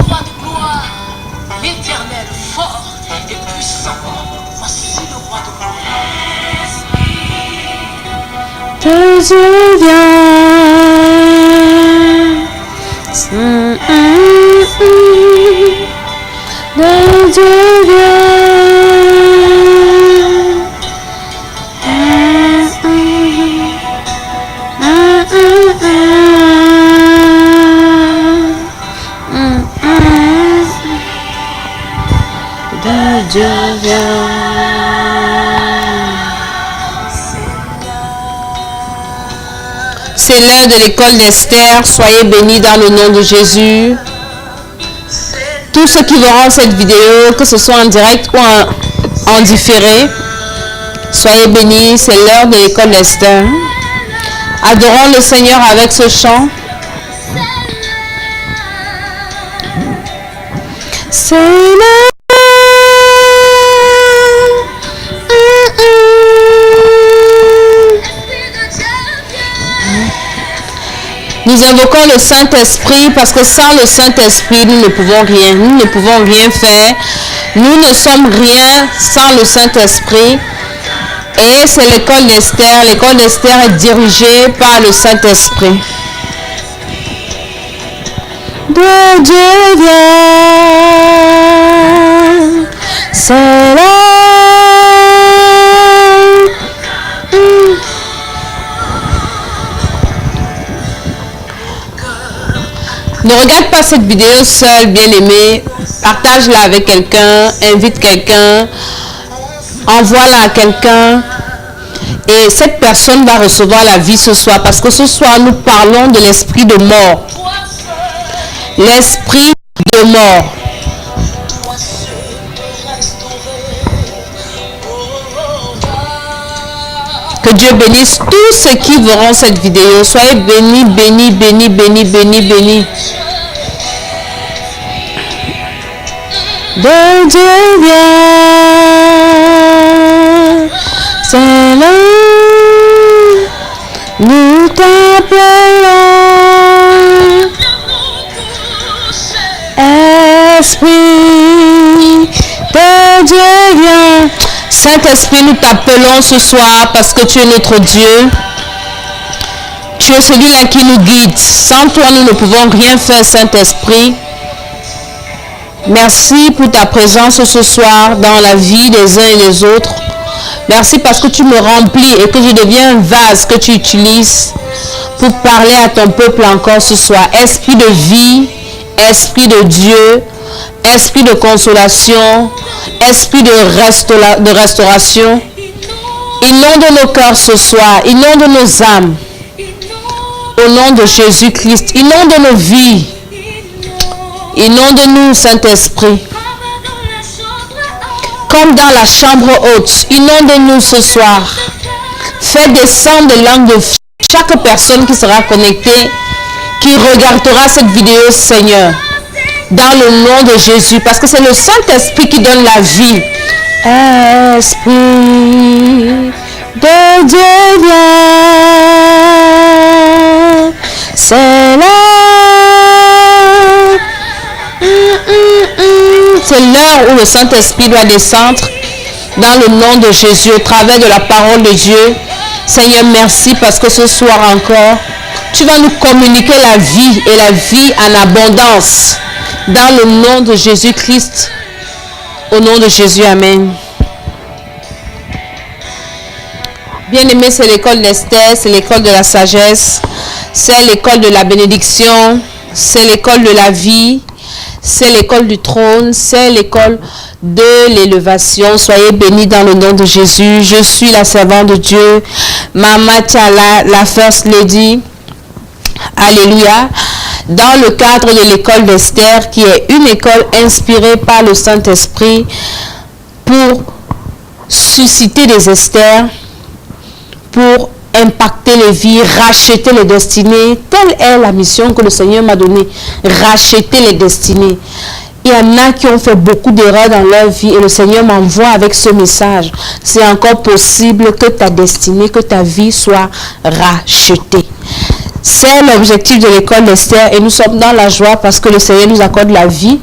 roi de gloire, l'éternel fort et puissant. Voici le roi de gloire. De Dieu vient, de Dieu vient. Dieu vient. C'est l'heure de l'école d'Esther. Soyez bénis dans le nom de Jésus. Tous ceux qui verront cette vidéo, que ce soit en direct ou en différé, soyez bénis. C'est l'heure de l'école d'Esther. Adorons le Seigneur avec ce chant. C'est l'heure. Nous invoquons le Saint-Esprit parce que sans le Saint-Esprit, nous ne pouvons rien. Nous ne pouvons rien faire. Nous ne sommes rien sans le Saint-Esprit. Et c'est l'école d'Esther. L'école d'Esther est dirigée par le Saint-Esprit. De Dieu vient, c'est là. Ne regarde pas cette vidéo seul, bien-aimé. Partage-la avec quelqu'un, invite quelqu'un, envoie-la à quelqu'un. Et cette personne va recevoir la vie ce soir. Parce que ce soir, nous parlons de l'esprit de mort. L'esprit de mort. Que Dieu bénisse tous ceux qui verront cette vidéo. Soyez bénis, bénis, bénis, bénis, bénis, bénis. De Dieu vient, c'est là, nous t'appelons, Esprit de Dieu vient. Saint-Esprit, nous t'appelons ce soir parce que tu es notre Dieu. Tu es celui-là qui nous guide. Sans toi, nous ne pouvons rien faire, Saint-Esprit. Merci pour ta présence ce soir dans la vie des uns et des autres. Merci parce que tu me remplis et que je deviens un vase que tu utilises pour parler à ton peuple encore ce soir. Esprit de vie, Esprit de Dieu, Esprit de consolation, Esprit de restauration. Inonde nos cœurs ce soir, inonde nos âmes. Au nom de Jésus-Christ, inonde nos vies. Inonde-nous, Saint-Esprit. Comme dans la chambre haute, inonde-nous ce soir. Fais descendre des langues de chaque personne qui sera connectée, qui regardera cette vidéo, Seigneur. Dans le nom de Jésus, parce que c'est le Saint-Esprit qui donne la vie. Esprit de Dieu vient, c'est là. C'est l'heure où le Saint-Esprit doit descendre dans le nom de Jésus, au travers de la parole de Dieu. Seigneur, merci parce que ce soir encore, tu vas nous communiquer la vie et la vie en abondance. Dans le nom de Jésus-Christ, au nom de Jésus, Amen. Bien-aimé, c'est l'école d'Esther, c'est l'école de la sagesse, c'est l'école de la bénédiction, c'est l'école de la vie, c'est l'école du trône, c'est l'école de l'élévation. Soyez bénis dans le nom de Jésus. Je suis la servante de Dieu, Mama Tchala, la First Lady. Alléluia. Dans le cadre de l'école d'Esther, qui est une école inspirée par le Saint-Esprit pour susciter des Esther, pour impacter les vies, racheter les destinées. Telle est la mission que le Seigneur m'a donnée. Racheter les destinées. Il y en a qui ont fait beaucoup d'erreurs dans leur vie et le Seigneur m'envoie avec ce message. C'est encore possible que ta destinée, que ta vie soit rachetée. C'est l'objectif de l'école d'Esther et nous sommes dans la joie parce que le Seigneur nous accorde la vie,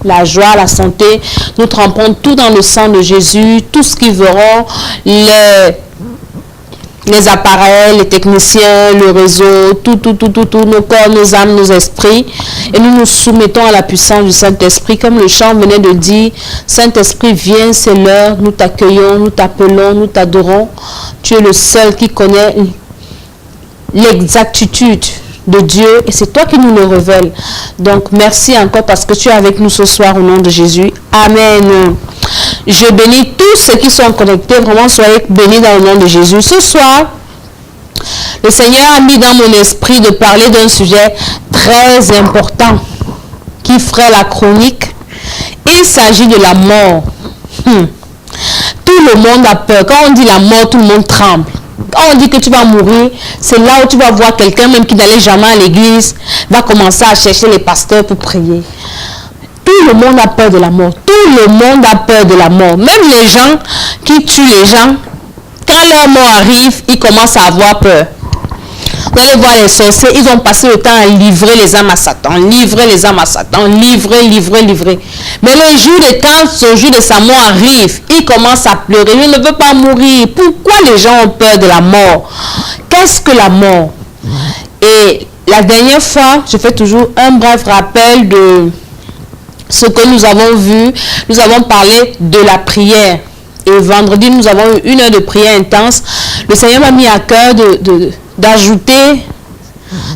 la joie, la santé. Nous trempons tout dans le sang de Jésus, tout ce qui verront, les appareils, les techniciens, le réseau, tout, nos corps, nos âmes, nos esprits. Et nous nous soumettons à la puissance du Saint-Esprit. Comme le chant venait de dire, Saint-Esprit, viens, c'est l'heure, nous t'accueillons, nous t'appelons, nous t'adorons. Tu es le seul qui connaît l'exactitude de Dieu et c'est toi qui nous le révèles. Donc, merci encore parce que tu es avec nous ce soir au nom de Jésus. Amen. Je bénis tous ceux qui sont connectés. Vraiment, soyez bénis dans le nom de Jésus. Ce soir, le Seigneur a mis dans mon esprit de parler d'un sujet très important qui ferait la chronique. Il s'agit de la mort. Tout le monde a peur. Quand on dit la mort, tout le monde tremble. Quand on dit que tu vas mourir, c'est là où tu vas voir quelqu'un même qui n'allait jamais à l'église, va commencer à chercher les pasteurs pour prier. Tout le monde a peur de la mort. Tout le monde a peur de la mort. Même les gens qui tuent les gens, quand leur mort arrive, ils commencent à avoir peur. Vous allez voir les sorciers, ils ont passé le temps à livrer les âmes à Satan, livrer les âmes à Satan, livrer. Mais le jour quand ce jour de sa mort arrive, ils commencent à pleurer. Je ne veux pas mourir. Pourquoi les gens ont peur de la mort? Qu'est-ce que la mort? Et la dernière fois, je fais toujours un bref rappel de ce que nous avons vu. Nous avons parlé de la prière. Et vendredi, nous avons eu 1 heure de prière intense. Le Seigneur m'a mis à cœur d'ajouter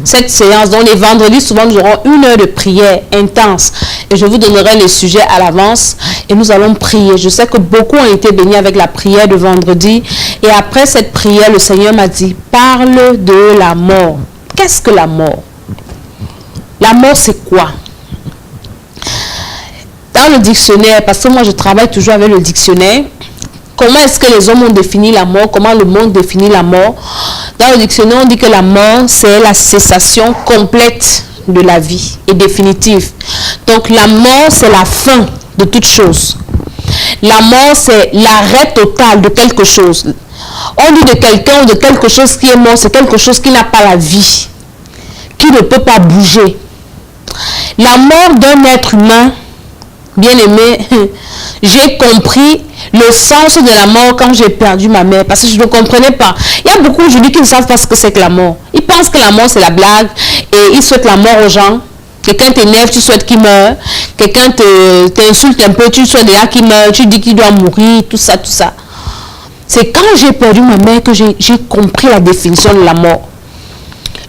cette séance. Donc les vendredis, souvent, nous aurons 1 heure de prière intense. Et je vous donnerai les sujets à l'avance. Et nous allons prier. Je sais que beaucoup ont été bénis avec la prière de vendredi. Et après cette prière, le Seigneur m'a dit, parle de la mort. Qu'est-ce que la mort? La mort, c'est quoi? Dans le dictionnaire, parce que moi, je travaille toujours avec le dictionnaire, comment est-ce que les hommes ont défini la mort? Comment le monde définit la mort? Dans le dictionnaire, on dit que la mort, c'est la cessation complète de la vie et définitive. Donc, la mort, c'est la fin de toute chose. La mort, c'est l'arrêt total de quelque chose. On dit de quelqu'un ou de quelque chose qui est mort, c'est quelque chose qui n'a pas la vie, qui ne peut pas bouger. La mort d'un être humain, bien aimé, j'ai compris le sens de la mort quand j'ai perdu ma mère, parce que je ne comprenais pas. Il y a beaucoup aujourd'hui qui ne savent pas ce que c'est que la mort. Ils pensent que la mort c'est la blague et ils souhaitent la mort aux gens. Quelqu'un t'énerve, tu souhaites qu'il meure. Quelqu'un t'insulte un peu, tu souhaites déjà qu'il meure, tu dis qu'il doit mourir, tout ça. C'est quand j'ai perdu ma mère que j'ai compris la définition de la mort.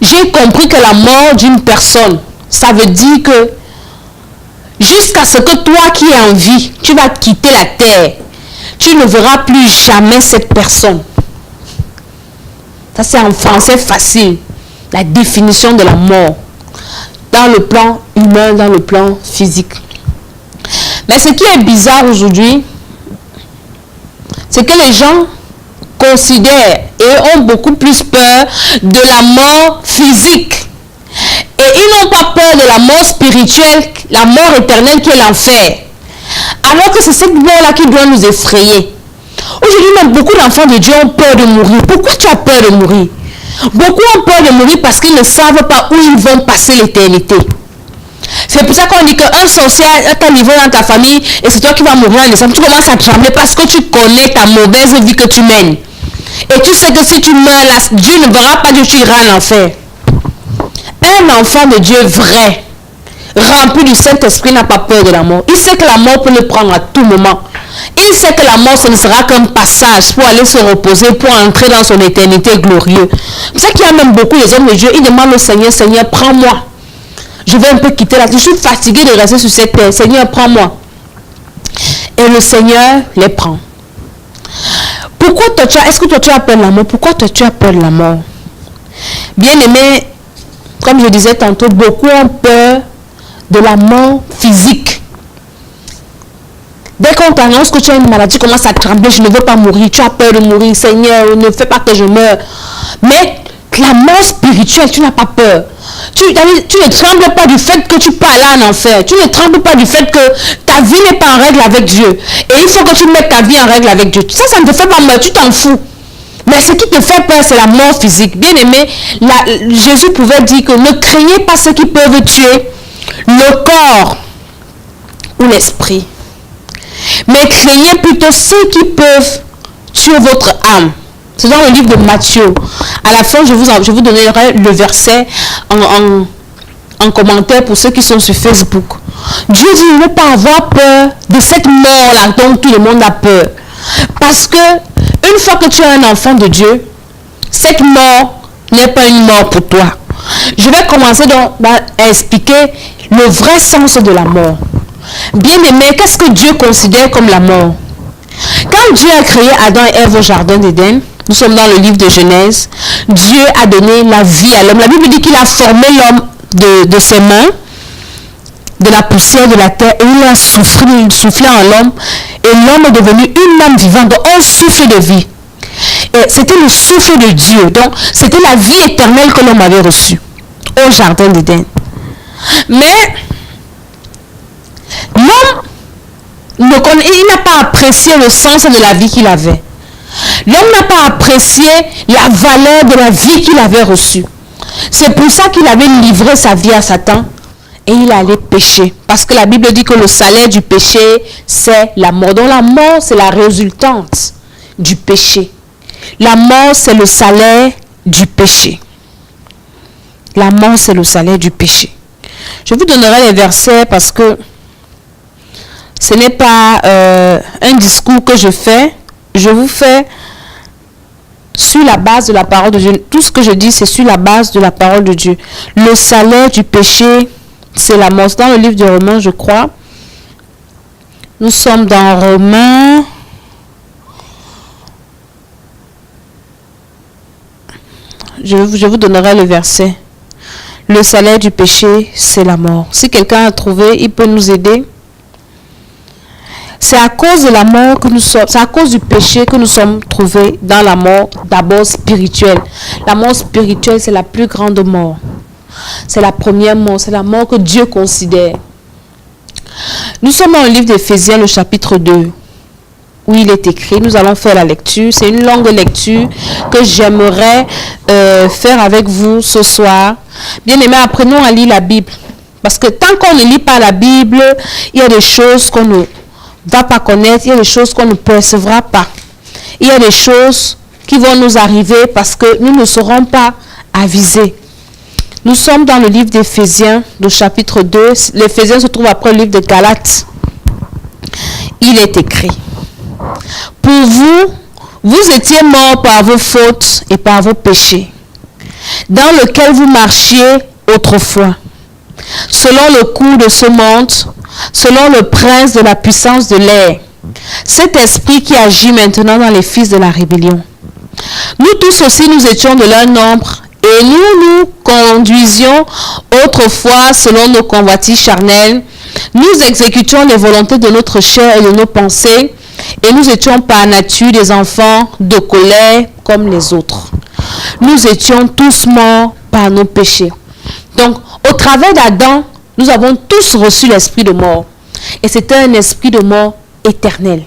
J'ai compris que la mort d'une personne, ça veut dire que jusqu'à ce que toi qui es en vie, tu vas quitter la terre, tu ne verras plus jamais cette personne. Ça c'est en français facile, la définition de la mort, dans le plan humain, dans le plan physique. Mais ce qui est bizarre aujourd'hui, c'est que les gens considèrent et ont beaucoup plus peur de la mort physique. Et ils n'ont pas peur de la mort spirituelle, la mort éternelle qui est l'enfer. Alors que c'est cette mort-là qui doit nous effrayer. Aujourd'hui, même beaucoup d'enfants de Dieu ont peur de mourir. Pourquoi tu as peur de mourir? Beaucoup ont peur de mourir parce qu'ils ne savent pas où ils vont passer l'éternité. C'est pour ça qu'on dit qu'un sorcier est arrivé dans ta famille et c'est toi qui vas mourir en décembre. Tu commences à trembler parce que tu connais ta mauvaise vie que tu mènes. Et tu sais que si tu meurs là, Dieu ne verra pas que tu iras en enfer. Un enfant de Dieu vrai, rempli du Saint-Esprit, n'a pas peur de la mort. Il sait que la mort peut le prendre à tout moment. Il sait que la mort, ce ne sera qu'un passage pour aller se reposer, pour entrer dans son éternité glorieuse. C'est ça qu'il y a même beaucoup les hommes de Dieu. Ils demandent au Seigneur, Seigneur, prends-moi. Je vais un peu quitter la terre. Je suis fatigué de rester sur cette terre. Seigneur, prends-moi. Et le Seigneur les prend. Pourquoi toi, est-ce que toi, tu as peur de la mort? Pourquoi toi, tu as peur de la mort? Bien aimé, comme je disais tantôt, beaucoup ont peur de la mort physique. Dès qu'on t'annonce que tu as une maladie, tu commences à trembler, je ne veux pas mourir, tu as peur de mourir, Seigneur, ne fais pas que je meure. Mais la mort spirituelle, tu n'as pas peur. Tu ne trembles pas du fait que tu peux aller en enfer. Tu ne trembles pas du fait que ta vie n'est pas en règle avec Dieu. Et il faut que tu mettes ta vie en règle avec Dieu. Ça ne te fait pas mal, tu t'en fous. Mais ce qui te fait peur, c'est la mort physique. Bien aimé, Jésus pouvait dire que ne craignez pas ceux qui peuvent tuer le corps ou l'esprit. Mais craignez plutôt ceux qui peuvent tuer votre âme. C'est dans le livre de Matthieu. À la fin, je vous donnerai le verset en commentaire pour ceux qui sont sur Facebook. Dieu dit de ne pas avoir peur de cette mort-là dont tout le monde a peur. Parce que une fois que tu es un enfant de Dieu, cette mort n'est pas une mort pour toi. Je vais commencer donc à expliquer le vrai sens de la mort. Bien aimé, qu'est-ce que Dieu considère comme la mort? Quand Dieu a créé Adam et Ève au jardin d'Éden, nous sommes dans le livre de Genèse, Dieu a donné la vie à l'homme. La Bible dit qu'il a formé l'homme de ses mains, de la poussière de la terre, et il a soufflé en l'homme, et l'homme est devenu une âme vivante, donc un souffle de vie. Et c'était le souffle de Dieu, donc c'était la vie éternelle que l'homme avait reçue au jardin d'Éden. Mais l'homme il n'a pas apprécié le sens de la vie qu'il avait. L'homme n'a pas apprécié la valeur de la vie qu'il avait reçue. C'est pour ça qu'il avait livré sa vie à Satan et il allait pécher. Parce que la Bible dit que le salaire du péché, c'est la mort. Donc la mort, c'est la résultante du péché. La mort, c'est le salaire du péché. La mort, c'est le salaire du péché. Je vous donnerai les versets parce que ce n'est pas un discours que je fais. Je vous fais sur la base de la parole de Dieu. Tout ce que je dis, c'est sur la base de la parole de Dieu. Le salaire du péché, c'est la mort. C'est dans le livre de Romains, je crois. Nous sommes dans Romains. Je vous donnerai le verset. Le salaire du péché, c'est la mort. Si quelqu'un a trouvé, il peut nous aider. C'est à cause de la mort que nous sommes, c'est à cause du péché que nous sommes trouvés dans la mort d'abord spirituelle. La mort spirituelle, c'est la plus grande mort. C'est la première mort, c'est la mort que Dieu considère. Nous sommes dans le livre d'Éphésiens, le chapitre 2, où il est écrit, nous allons faire la lecture. C'est une longue lecture que j'aimerais faire avec vous ce soir. Bien aimé, apprenons à lire la Bible. Parce que tant qu'on ne lit pas la Bible, il y a des choses qu'on ne va pas connaître, il y a des choses qu'on ne percevra pas. Il y a des choses qui vont nous arriver parce que nous ne serons pas avisés. Nous sommes dans le livre d'Éphésiens, le chapitre 2. L'Éphésiens se trouve après le livre de Galates. Il est écrit: pour vous, vous étiez morts par vos fautes et par vos péchés, dans lesquels vous marchiez autrefois, selon le cours de ce monde, selon le prince de la puissance de l'air, cet esprit qui agit maintenant dans les fils de la rébellion. Nous tous aussi, nous étions de leur nombre, et nous conduisions autrefois selon nos convoitises charnelles. Nous exécutions les volontés de notre chair et de nos pensées, et nous étions par nature des enfants de colère comme les autres. Nous étions tous morts par nos péchés. Donc, au travers d'Adam, nous avons tous reçu l'esprit de mort. Et c'était un esprit de mort éternel.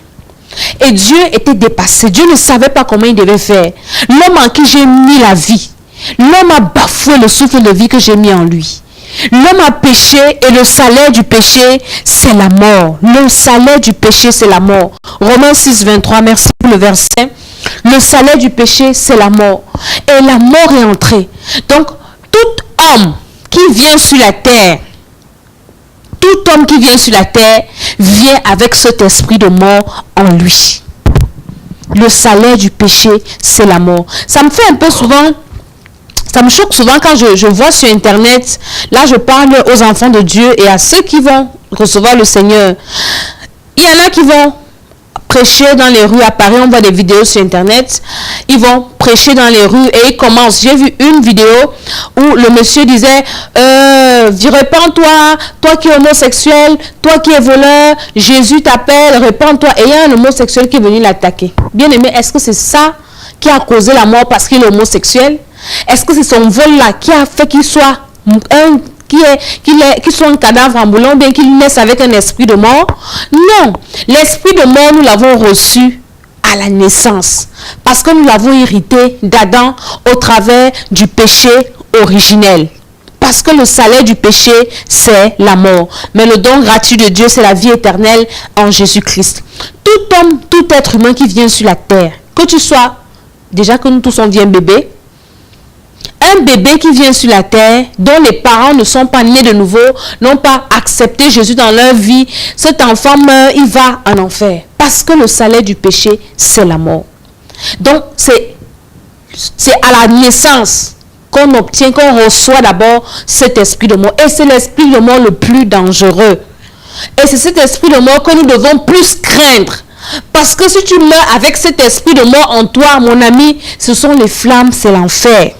Et Dieu était dépassé. Dieu ne savait pas comment il devait faire. L'homme en qui j'ai mis la vie, l'homme a bafoué le souffle de vie que j'ai mis en lui. L'homme a péché et le salaire du péché, c'est la mort. Le salaire du péché, c'est la mort. Romains 6, 23, merci pour le verset. Le salaire du péché, c'est la mort. Et la mort est entrée. Donc, tout homme qui vient sur la terre, tout homme qui vient sur la terre vient avec cet esprit de mort en lui. Le salaire du péché, c'est la mort. Ça me fait un peu souvent, ça me choque souvent quand je vois sur Internet, là je parle aux enfants de Dieu et à ceux qui vont recevoir le Seigneur. Il y en a qui vont prêcher dans les rues. À Paris, on voit des vidéos sur Internet. Ils vont prêcher dans les rues et ils commencent. J'ai vu une vidéo où le monsieur disait répands-toi, toi qui es homosexuel, toi qui es voleur, Jésus t'appelle, répands-toi. Et il y a un homosexuel qui est venu l'attaquer. Bien aimé, est-ce que c'est ça qui a causé la mort parce qu'il est homosexuel? Est-ce que c'est son vol là qui a fait qu'il soit qu'il soit un cadavre ambulant, bien qu'il naisse avec un esprit de mort? Non. L'esprit de mort, nous l'avons reçu à la naissance. Parce que nous l'avons hérité d'Adam au travers du péché originel. Parce que le salaire du péché, c'est la mort. Mais le don gratuit de Dieu, c'est la vie éternelle en Jésus-Christ. Tout homme, tout être humain qui vient sur la terre, que tu sois, déjà que nous tous on vient bébé, un bébé qui vient sur la terre, dont les parents ne sont pas nés de nouveau, n'ont pas accepté Jésus dans leur vie, cet enfant meurt, il va en enfer. Parce que le salaire du péché, c'est la mort. Donc, c'est à la naissance qu'on obtient, qu'on reçoit d'abord cet esprit de mort. Et c'est l'esprit de mort le plus dangereux. Et c'est cet esprit de mort que nous devons plus craindre. Parce que si tu meurs avec cet esprit de mort en toi, mon ami, ce sont les flammes, c'est l'enfer.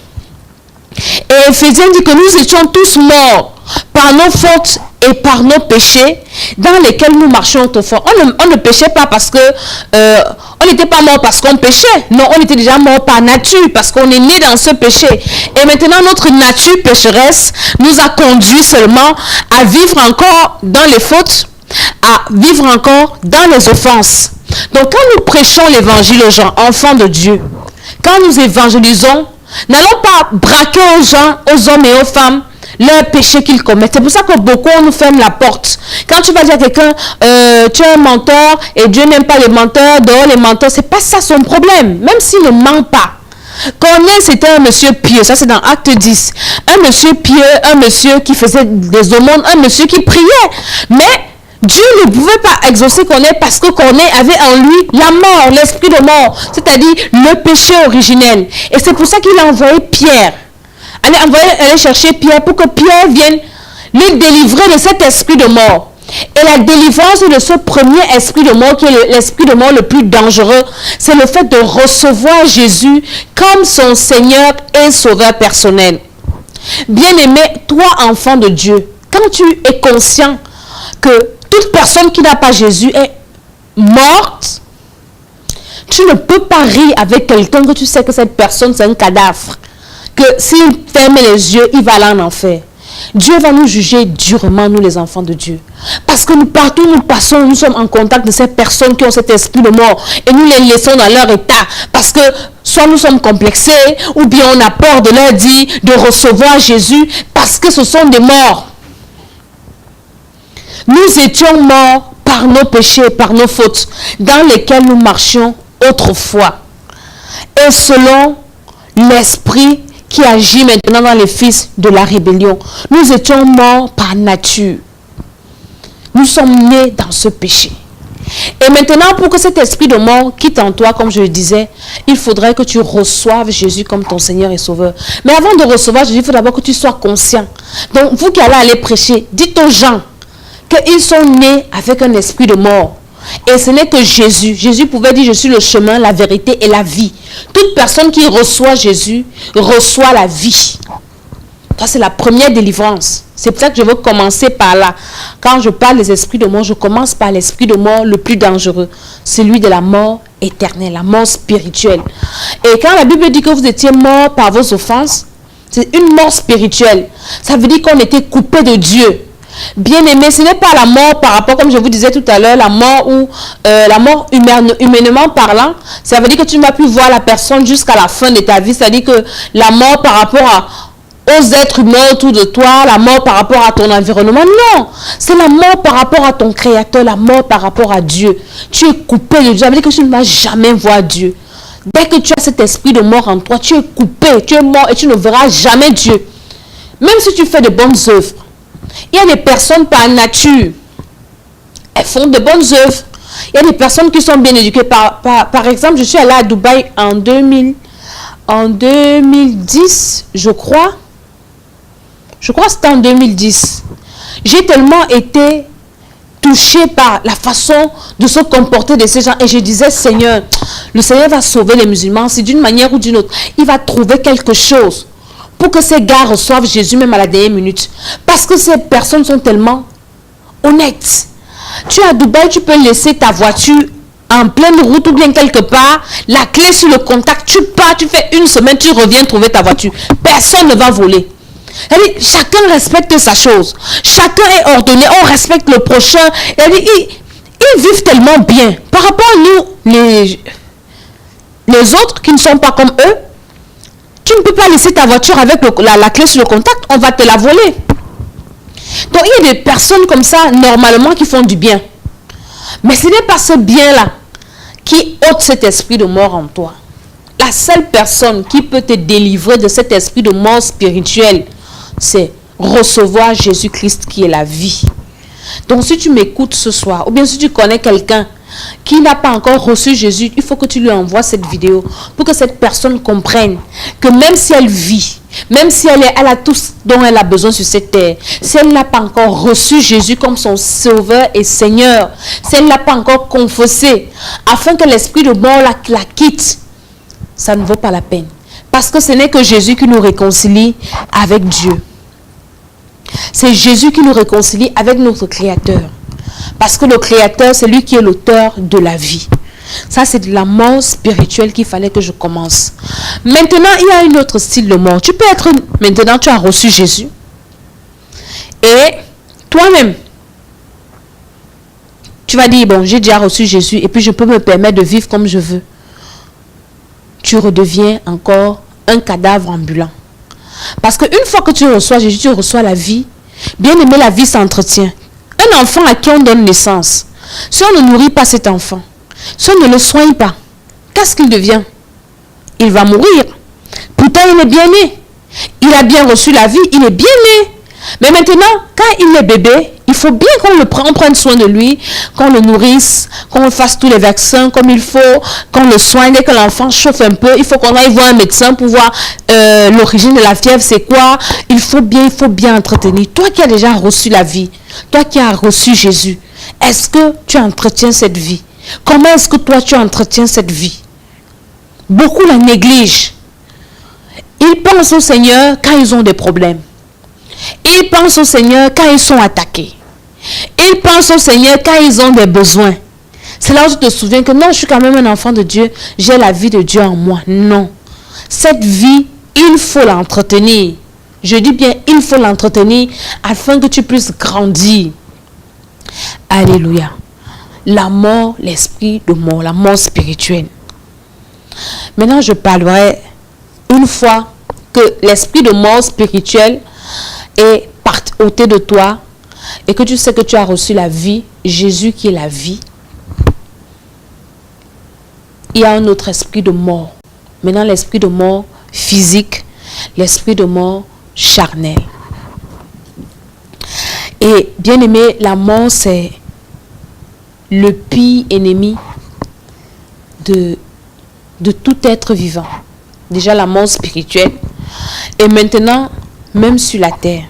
Et Éphésiens dit que nous étions tous morts par nos fautes et par nos péchés dans lesquels nous marchions autrefois. On ne péchait pas parce que on n'était pas mort parce qu'on péchait. Non, on était déjà mort par nature parce qu'on est né dans ce péché. Et maintenant notre nature pécheresse nous a conduit seulement à vivre encore dans les fautes, à vivre encore dans les offenses. Donc quand nous prêchons l'évangile aux gens, enfants de Dieu, quand nous évangélisons, n'allons pas braquer aux gens, aux hommes et aux femmes, leurs péchés qu'ils commettent. C'est pour ça que beaucoup nous ferment la porte. Quand tu vas dire à quelqu'un, tu es un menteur et Dieu n'aime pas les menteurs, dehors les menteurs, c'est pas ça son problème, même s'il ne ment pas. Corneille, c'était un monsieur pieux, ça c'est dans Acte 10. Un monsieur pieux, un monsieur qui faisait des aumônes, un monsieur qui priait. Mais Dieu ne pouvait pas exaucer Corneille parce que Corneille avait en lui la mort, l'esprit de mort, c'est-à-dire le péché originel. Et c'est pour ça qu'il a envoyé Pierre. Aller chercher Pierre pour que Pierre vienne lui délivrer de cet esprit de mort. Et la délivrance de ce premier esprit de mort, qui est l'esprit de mort le plus dangereux, c'est le fait de recevoir Jésus comme son Seigneur et Sauveur personnel. Bien-aimé, toi enfant de Dieu, quand tu es conscient que toute personne qui n'a pas Jésus est morte, tu ne peux pas rire avec quelqu'un que tu sais que cette personne c'est un cadavre, que s'il ferme les yeux, il va aller en enfer. Dieu va nous juger durement, nous les enfants de Dieu. Parce que partout où nous passons, nous sommes en contact de ces personnes qui ont cet esprit de mort et nous les laissons dans leur état. Parce que soit nous sommes complexés ou bien on a peur de leur dire de recevoir Jésus parce que ce sont des morts. Nous étions morts par nos péchés, par nos fautes, dans lesquels nous marchions autrefois. Et selon l'esprit qui agit maintenant dans les fils de la rébellion, nous étions morts par nature. Nous sommes nés dans ce péché. Et maintenant, pour que cet esprit de mort quitte en toi, comme je le disais, il faudrait que tu reçoives Jésus comme ton Seigneur et Sauveur. Mais avant de recevoir Jésus, il faut d'abord que tu sois conscient. Donc, vous qui allez aller prêcher, dites aux gens qu'ils sont nés avec un esprit de mort. Et ce n'est que Jésus. Jésus pouvait dire, je suis le chemin, la vérité et la vie. Toute personne qui reçoit Jésus reçoit la vie. Ça, c'est la première délivrance. C'est pour ça que je veux commencer par là. Quand je parle des esprits de mort, je commence par l'esprit de mort le plus dangereux. Celui de la mort éternelle, la mort spirituelle. Et quand la Bible dit que vous étiez mort par vos offenses, c'est une mort spirituelle. Ça veut dire qu'on était coupé de Dieu. Bien aimé, ce n'est pas la mort par rapport, comme je vous disais tout à l'heure, la mort ou la mort humainement parlant. Ça veut dire que tu ne vas plus voir la personne jusqu'à la fin de ta vie. C'est-à-dire que la mort par rapport aux êtres humains autour de toi, la mort par rapport à ton environnement. Non, c'est la mort par rapport à ton Créateur, la mort par rapport à Dieu. Tu es coupé de Dieu. Ça veut dire que tu ne vas jamais voir Dieu. Dès que tu as cet esprit de mort en toi, tu es coupé, tu es mort et tu ne verras jamais Dieu. Même si tu fais de bonnes œuvres. Il y a des personnes par nature, elles font de bonnes œuvres. Il y a des personnes qui sont bien éduquées. Par exemple, je suis allée à Dubaï en 2010, je crois. Je crois que c'était en 2010. J'ai tellement été touchée par la façon de se comporter de ces gens. Et je disais, Seigneur, le Seigneur va sauver les musulmans. C'est d'une manière ou d'une autre. Il va trouver quelque chose pour que ces gars reçoivent Jésus même à la dernière minute. Parce que ces personnes sont tellement honnêtes. Tu es à Dubaï, tu peux laisser ta voiture en pleine route ou bien quelque part, la clé sur le contact, tu pars, tu fais une semaine, tu reviens trouver ta voiture. Personne ne va voler. Chacun respecte sa chose. Chacun est ordonné, on respecte le prochain. Ils vivent tellement bien. Par rapport à nous, Les autres qui ne sont pas comme eux, tu ne peux pas laisser ta voiture avec la clé sur le contact, on va te la voler. Donc il y a des personnes comme ça, normalement, qui font du bien. Mais ce n'est pas ce bien-là qui ôte cet esprit de mort en toi. La seule personne qui peut te délivrer de cet esprit de mort spirituelle, c'est recevoir Jésus-Christ qui est la vie. Donc si tu m'écoutes ce soir, ou bien si tu connais quelqu'un qui n'a pas encore reçu Jésus, il faut que tu lui envoies cette vidéo pour que cette personne comprenne que même si elle vit, même si elle a tout ce dont elle a besoin sur cette terre, si elle n'a pas encore reçu Jésus comme son sauveur et Seigneur, si elle n'a pas encore confessé, afin que l'esprit de mort la quitte, ça ne vaut pas la peine. Parce que ce n'est que Jésus qui nous réconcilie avec Dieu. C'est Jésus qui nous réconcilie avec notre Créateur. Parce que le Créateur, c'est lui qui est l'auteur de la vie. Ça, c'est de la mort spirituelle qu'il fallait que je commence. Maintenant, il y a un autre style de mort. Tu peux être... Maintenant, tu as reçu Jésus. Et toi-même, tu vas dire, bon, j'ai déjà reçu Jésus et puis je peux me permettre de vivre comme je veux. Tu redeviens encore un cadavre ambulant. Parce qu'une fois que tu reçois Jésus, tu reçois la vie. Bien aimé, la vie s'entretient. Un enfant à qui on donne naissance, si on ne nourrit pas cet enfant, si on ne le soigne pas, qu'est-ce qu'il devient? Il va mourir. Pourtant, il est bien né. Il a bien reçu la vie, il est bien né. Mais maintenant, quand il est bébé, il faut bien qu'on prenne soin de lui, qu'on le nourrisse, qu'on fasse tous les vaccins comme il faut, qu'on le soigne. Dès que l'enfant chauffe un peu, il faut qu'on aille voir un médecin pour voir l'origine de la fièvre, c'est quoi. Il faut bien entretenir. Toi qui as déjà reçu la vie, toi qui as reçu Jésus, est-ce que tu entretiens cette vie? Comment est-ce que toi tu entretiens cette vie? Beaucoup la négligent. Ils pensent au Seigneur quand ils ont des problèmes. Ils pensent au Seigneur quand ils sont attaqués. Ils pensent au Seigneur quand ils ont des besoins. C'est là où tu te souviens que non, je suis quand même un enfant de Dieu. J'ai la vie de Dieu en moi. Non. Cette vie, il faut l'entretenir. Je dis bien, il faut l'entretenir afin que tu puisses grandir. Alléluia. La mort, l'esprit de mort, la mort spirituelle. Maintenant, je parlerai une fois que l'esprit de mort spirituelle est ôté de toi et que tu sais que tu as reçu la vie, Jésus qui est la vie. Il y a un autre esprit de mort. Maintenant, l'esprit de mort physique, l'esprit de mort charnel. Et bien aimé, la mort, c'est le pire ennemi de tout être vivant. Déjà la mort spirituelle. Et maintenant, même sur la terre.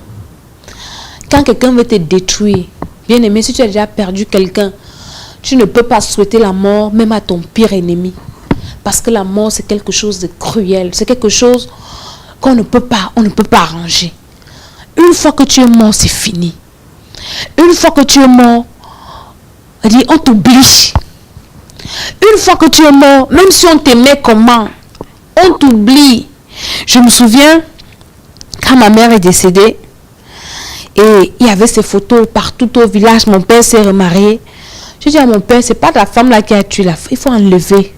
Quand quelqu'un veut te détruire, bien aimé, si tu as déjà perdu quelqu'un, tu ne peux pas souhaiter la mort même à ton pire ennemi. Parce que la mort, c'est quelque chose de cruel. C'est quelque chose qu'on ne peut pas arranger. Une fois que tu es mort, c'est fini. Une fois que tu es mort, on t'oublie. Une fois que tu es mort, même si on t'aimait comment, on t'oublie. Je me souviens, quand ma mère est décédée, et il y avait ces photos partout au village, mon père s'est remarié. Je dis à mon père, c'est pas ta femme là qui a tué la femme, il faut enlever.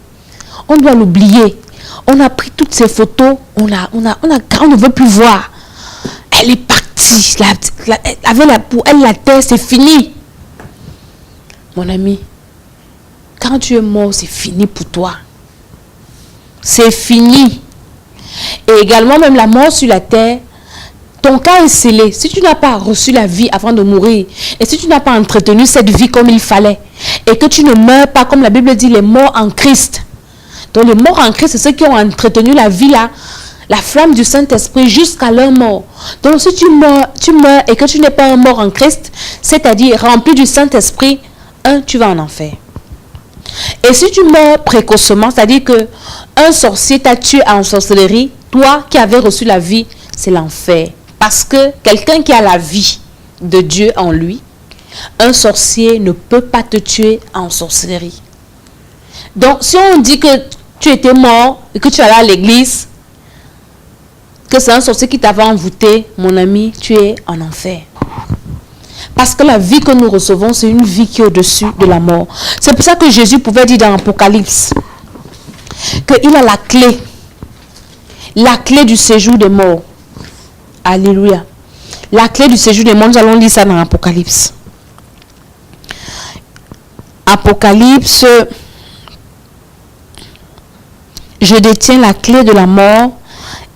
On doit l'oublier. On a pris toutes ces photos, on ne veut plus voir. Elle est partie, pour elle la terre, c'est fini. Mon ami, quand tu es mort, c'est fini pour toi. C'est fini. Et également, même la mort sur la terre, ton cas est scellé. Si tu n'as pas reçu la vie avant de mourir, et si tu n'as pas entretenu cette vie comme il fallait, et que tu ne meurs pas, comme la Bible dit, les morts en Christ. Donc les morts en Christ, c'est ceux qui ont entretenu la vie là, la flamme du Saint-Esprit jusqu'à leur mort. Donc si tu meurs et que tu n'es pas un mort en Christ, c'est-à-dire rempli du Saint-Esprit, tu vas en enfer. Et si tu meurs précocement, c'est-à-dire que un sorcier t'a tué en sorcellerie, toi qui avais reçu la vie, c'est l'enfer. Parce que quelqu'un qui a la vie de Dieu en lui, un sorcier ne peut pas te tuer en sorcellerie. Donc si on dit que tu étais mort et que tu allais à l'église, que c'est un sorcier qui t'avait envoûté, mon ami, tu es en enfer. Parce que la vie que nous recevons, c'est une vie qui est au-dessus de la mort. C'est pour ça que Jésus pouvait dire dans l'Apocalypse, qu'il a la clé du séjour des morts. Alléluia. La clé du séjour des morts, nous allons lire ça dans l'Apocalypse. Apocalypse, je détiens la clé de la mort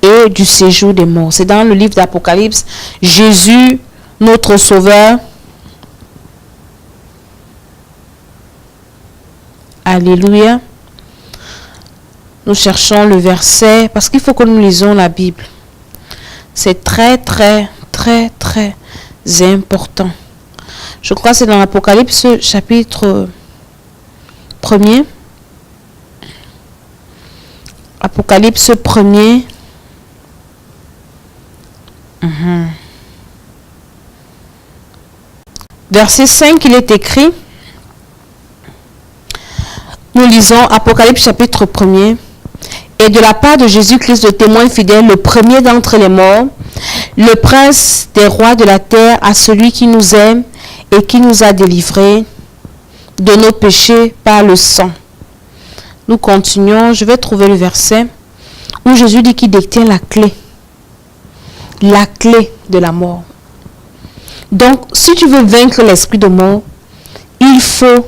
et du séjour des morts. C'est dans le livre d'Apocalypse. Jésus, notre Sauveur. Alléluia. Nous cherchons le verset parce qu'il faut que nous lisons la Bible. C'est très, très, très, très important. Je crois que c'est dans l'Apocalypse chapitre 1er. Apocalypse 1er. Verset 5, il est écrit. Nous lisons Apocalypse chapitre 1er. Et de la part de Jésus-Christ, le témoin fidèle, le premier d'entre les morts, le prince des rois de la terre, à celui qui nous aime et qui nous a délivrés de nos péchés par le sang. Nous continuons. Je vais trouver le verset où Jésus dit qu'il détient la clé de la mort. Donc, si tu veux vaincre l'esprit de mort, il faut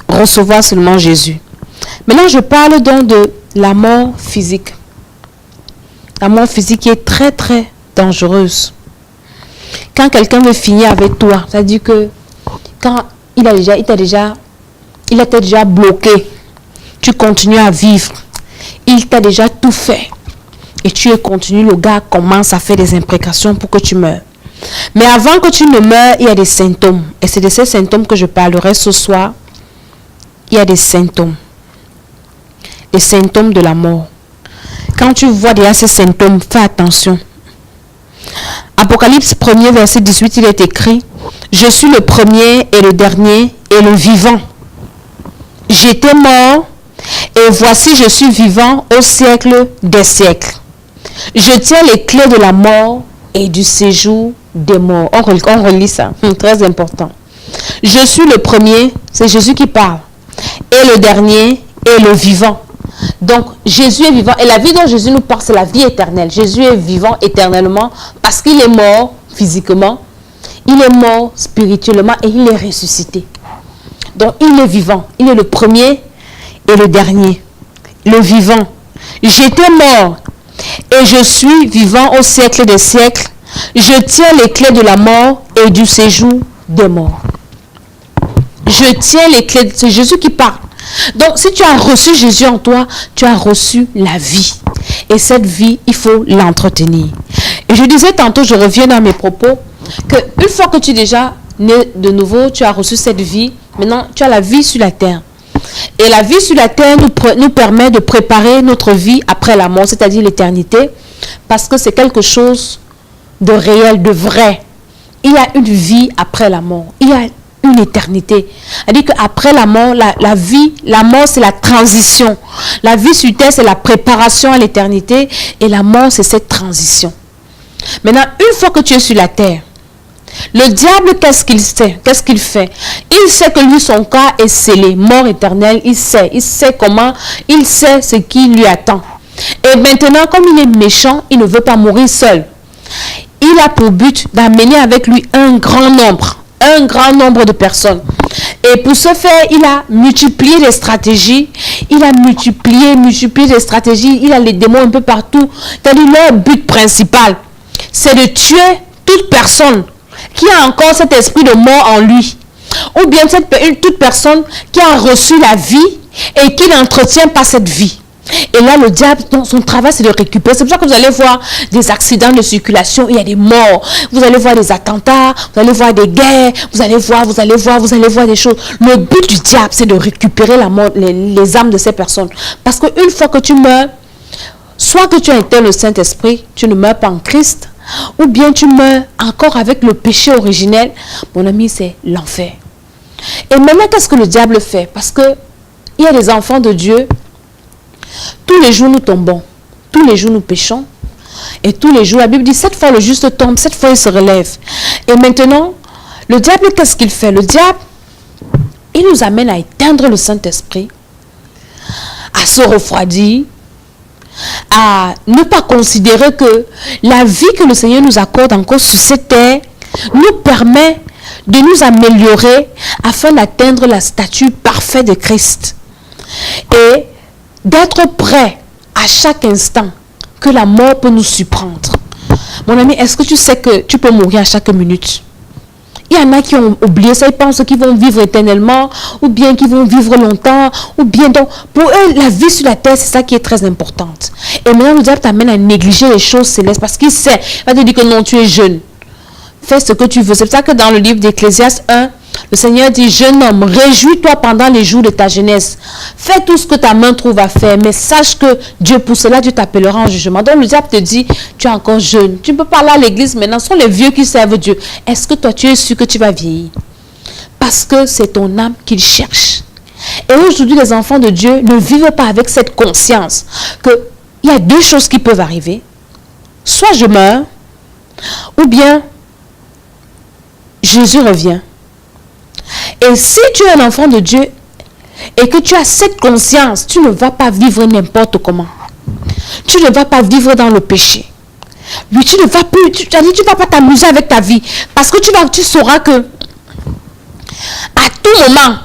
recevoir seulement Jésus. Maintenant, je parle donc de la mort physique. La mort physique est très, très dangereuse. Quand quelqu'un veut finir avec toi, c'est-à-dire que quand il t'a déjà bloqué, tu continues à vivre. Il t'a déjà tout fait. Et tu continues, le gars commence à faire des imprécations pour que tu meurs. Mais avant que tu ne meurs, il y a des symptômes. Et c'est de ces symptômes que je parlerai ce soir. Il y a des symptômes. Les symptômes de la mort. Quand tu vois déjà ces symptômes, fais attention. Apocalypse 1er, verset 18, il est écrit: je suis le premier et le dernier et le vivant. J'étais mort et voici je suis vivant au siècle des siècles. Je tiens les clés de la mort et du séjour des morts. On relit ça, très important. Je suis le premier, c'est Jésus qui parle, et le dernier et le vivant. Donc Jésus est vivant et la vie dont Jésus nous parle, c'est la vie éternelle. Jésus est vivant éternellement parce qu'il est mort physiquement, il est mort spirituellement et il est ressuscité. Donc il est vivant, il est le premier et le dernier, le vivant. J'étais mort et je suis vivant au siècle des siècles. Je tiens les clés de la mort et du séjour des morts. Je tiens les clés, c'est Jésus qui parle. Donc, si tu as reçu Jésus en toi, tu as reçu la vie. Et cette vie, il faut l'entretenir. Et je disais tantôt, je reviens dans mes propos, qu'une fois que tu es déjà né de nouveau, tu as reçu cette vie, maintenant tu as la vie sur la terre. Et la vie sur la terre nous permet de préparer notre vie après la mort, c'est-à-dire l'éternité, parce que c'est quelque chose de réel, de vrai. Il y a une vie après la mort. Il y a une éternité. C'est-à-dire qu'après la mort, la vie, la mort, c'est la transition. La vie sur terre, c'est la préparation à l'éternité. Et la mort, c'est cette transition. Maintenant, une fois que tu es sur la terre, le diable, qu'est-ce qu'il sait? Qu'est-ce qu'il fait? Il sait que lui, son cas est scellé, mort éternelle. Il sait comment, il sait ce qui lui attend. Et maintenant, comme il est méchant, il ne veut pas mourir seul. Il a pour but d'amener avec lui un grand nombre de personnes. Et pour ce faire, il a multiplié les stratégies. Il a multiplié les stratégies. Il a les démons un peu partout. C'est-à-dire, leur but principal, c'est de tuer toute personne qui a encore cet esprit de mort en lui. Ou bien toute personne qui a reçu la vie et qui n'entretient pas cette vie. Et là, le diable, son travail, c'est de récupérer. C'est pour ça que vous allez voir des accidents de circulation, il y a des morts. Vous allez voir des attentats, vous allez voir des guerres, vous allez voir des choses. Le but du diable, c'est de récupérer la mort, les âmes de ces personnes. Parce qu'une fois que tu meurs, soit que tu as été le Saint-Esprit, tu ne meurs pas en Christ, ou bien tu meurs encore avec le péché originel. Mon ami, c'est l'enfer. Et maintenant, qu'est-ce que le diable fait? Parce que il y a des enfants de Dieu. Tous les jours nous tombons, tous les jours nous péchons, et tous les jours, la Bible dit, 7 fois le juste tombe, 7 fois il se relève. Et maintenant, le diable, qu'est-ce qu'il fait? Le diable, il nous amène à éteindre le Saint-Esprit, à se refroidir, à ne pas considérer que la vie que le Seigneur nous accorde encore sur cette terre nous permet de nous améliorer afin d'atteindre la stature parfaite de Christ et d'être prêt à chaque instant que la mort peut nous surprendre. Mon ami, est-ce que tu sais que tu peux mourir à chaque minute? Il y en a qui ont oublié ça, ils pensent qu'ils vont vivre éternellement, ou bien qu'ils vont vivre longtemps, ou bien donc, pour eux, la vie sur la terre, c'est ça qui est très importante. Et maintenant, le diable t'amène à négliger les choses célestes, parce qu'il sait, il va te dire que non, tu es jeune. Fais ce que tu veux. C'est pour ça que dans le livre d'Ecclésiaste 1, le Seigneur dit, jeune homme, réjouis-toi pendant les jours de ta jeunesse. Fais tout ce que ta main trouve à faire, mais sache que Dieu, pour cela, Dieu t'appellera en jugement. Donc le diable te dit, tu es encore jeune. Tu ne peux pas aller à l'église maintenant. Ce sont les vieux qui servent Dieu. Est-ce que toi, tu es sûr que tu vas vieillir? Parce que c'est ton âme qu'il cherche. Et aujourd'hui, les enfants de Dieu ne vivent pas avec cette conscience qu'il y a deux choses qui peuvent arriver. Soit je meurs, ou bien Jésus revient. Et si tu es un enfant de Dieu et que tu as cette conscience, tu ne vas pas vivre n'importe comment. Tu ne vas pas vivre dans le péché. Mais tu ne vas plus, tu vas pas t'amuser avec ta vie. Parce que tu sauras que à tout moment,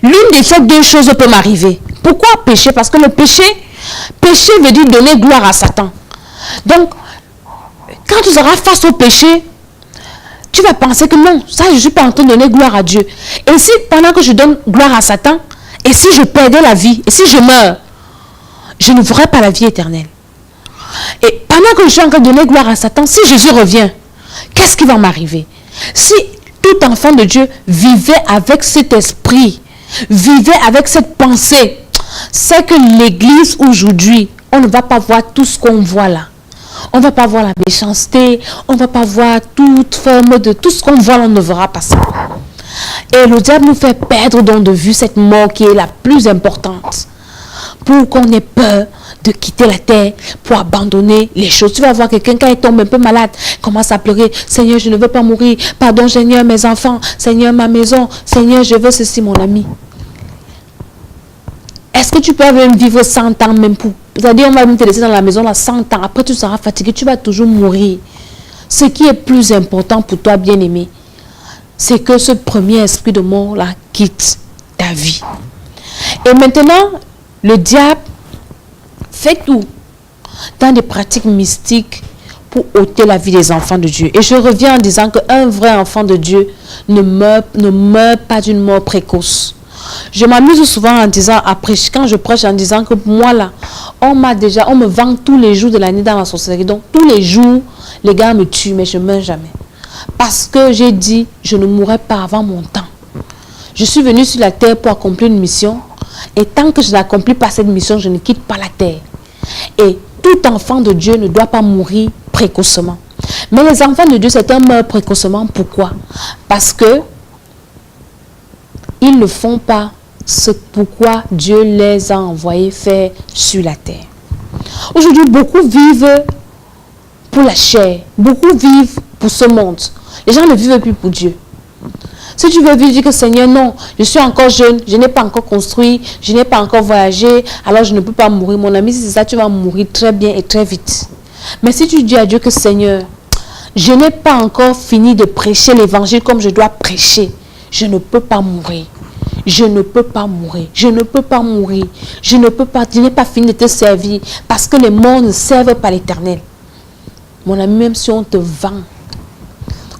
l'une de ces deux choses peut m'arriver. Pourquoi péché? Parce que le péché veut dire donner gloire à Satan. Donc, quand tu seras face au péché, tu vas penser que non, ça je ne suis pas en train de donner gloire à Dieu. Et si pendant que je donne gloire à Satan, et si je perdais la vie, et si je meurs, je ne ferai pas la vie éternelle. Et pendant que je suis en train de donner gloire à Satan, si Jésus revient, qu'est-ce qui va m'arriver? Si tout enfant de Dieu vivait avec cet esprit, vivait avec cette pensée, c'est que l'église aujourd'hui, on ne va pas voir tout ce qu'on voit là. On ne va pas voir la méchanceté, on ne va pas voir toute forme de tout ce qu'on voit, on ne verra pas ça. Et le diable nous fait perdre donc de vue cette mort qui est la plus importante. Pour qu'on ait peur de quitter la terre, pour abandonner les choses. Tu vas voir quelqu'un qui tombe un peu malade, commence à pleurer. Seigneur, je ne veux pas mourir. Pardon, Seigneur, mes enfants. Seigneur, ma maison. Seigneur, je veux ceci, mon ami. Est-ce que tu peux même vivre 100 ans même pour... C'est-à-dire, on va même te laisser dans la maison là 100 ans. Après, tu seras fatigué, tu vas toujours mourir. Ce qui est plus important pour toi, bien-aimé, c'est que ce premier esprit de mort là quitte ta vie. Et maintenant, le diable fait tout dans des pratiques mystiques pour ôter la vie des enfants de Dieu. Et je reviens en disant qu'un vrai enfant de Dieu ne meurt pas d'une mort précoce. Je m'amuse souvent en disant, quand je prêche en disant que moi là, on me vend tous les jours de l'année dans la sorcellerie. Donc tous les jours, les gars me tuent, mais je ne meurs jamais. Parce que j'ai dit, je ne mourrai pas avant mon temps. Je suis venu sur la terre pour accomplir une mission. Et tant que je n'accomplis pas cette mission, je ne quitte pas la terre. Et tout enfant de Dieu ne doit pas mourir précocement. Mais les enfants de Dieu, c'est un meurtre précocement. Pourquoi? Parce que ils ne font pas ce pourquoi Dieu les a envoyés faire sur la terre. Aujourd'hui, beaucoup vivent pour la chair. Beaucoup vivent pour ce monde. Les gens ne vivent plus pour Dieu. Si tu veux vivre, dis que Seigneur, non, je suis encore jeune, je n'ai pas encore construit, je n'ai pas encore voyagé, alors je ne peux pas mourir. Mon ami, si c'est ça, tu vas mourir très bien et très vite. Mais si tu dis à Dieu que Seigneur, je n'ai pas encore fini de prêcher l'évangile comme je dois prêcher, je ne peux pas mourir. Je ne peux pas mourir. Je ne peux pas mourir. Je n'ai pas fini de te servir parce que les morts ne servent pas l'Éternel. Mon ami, même si on te vend,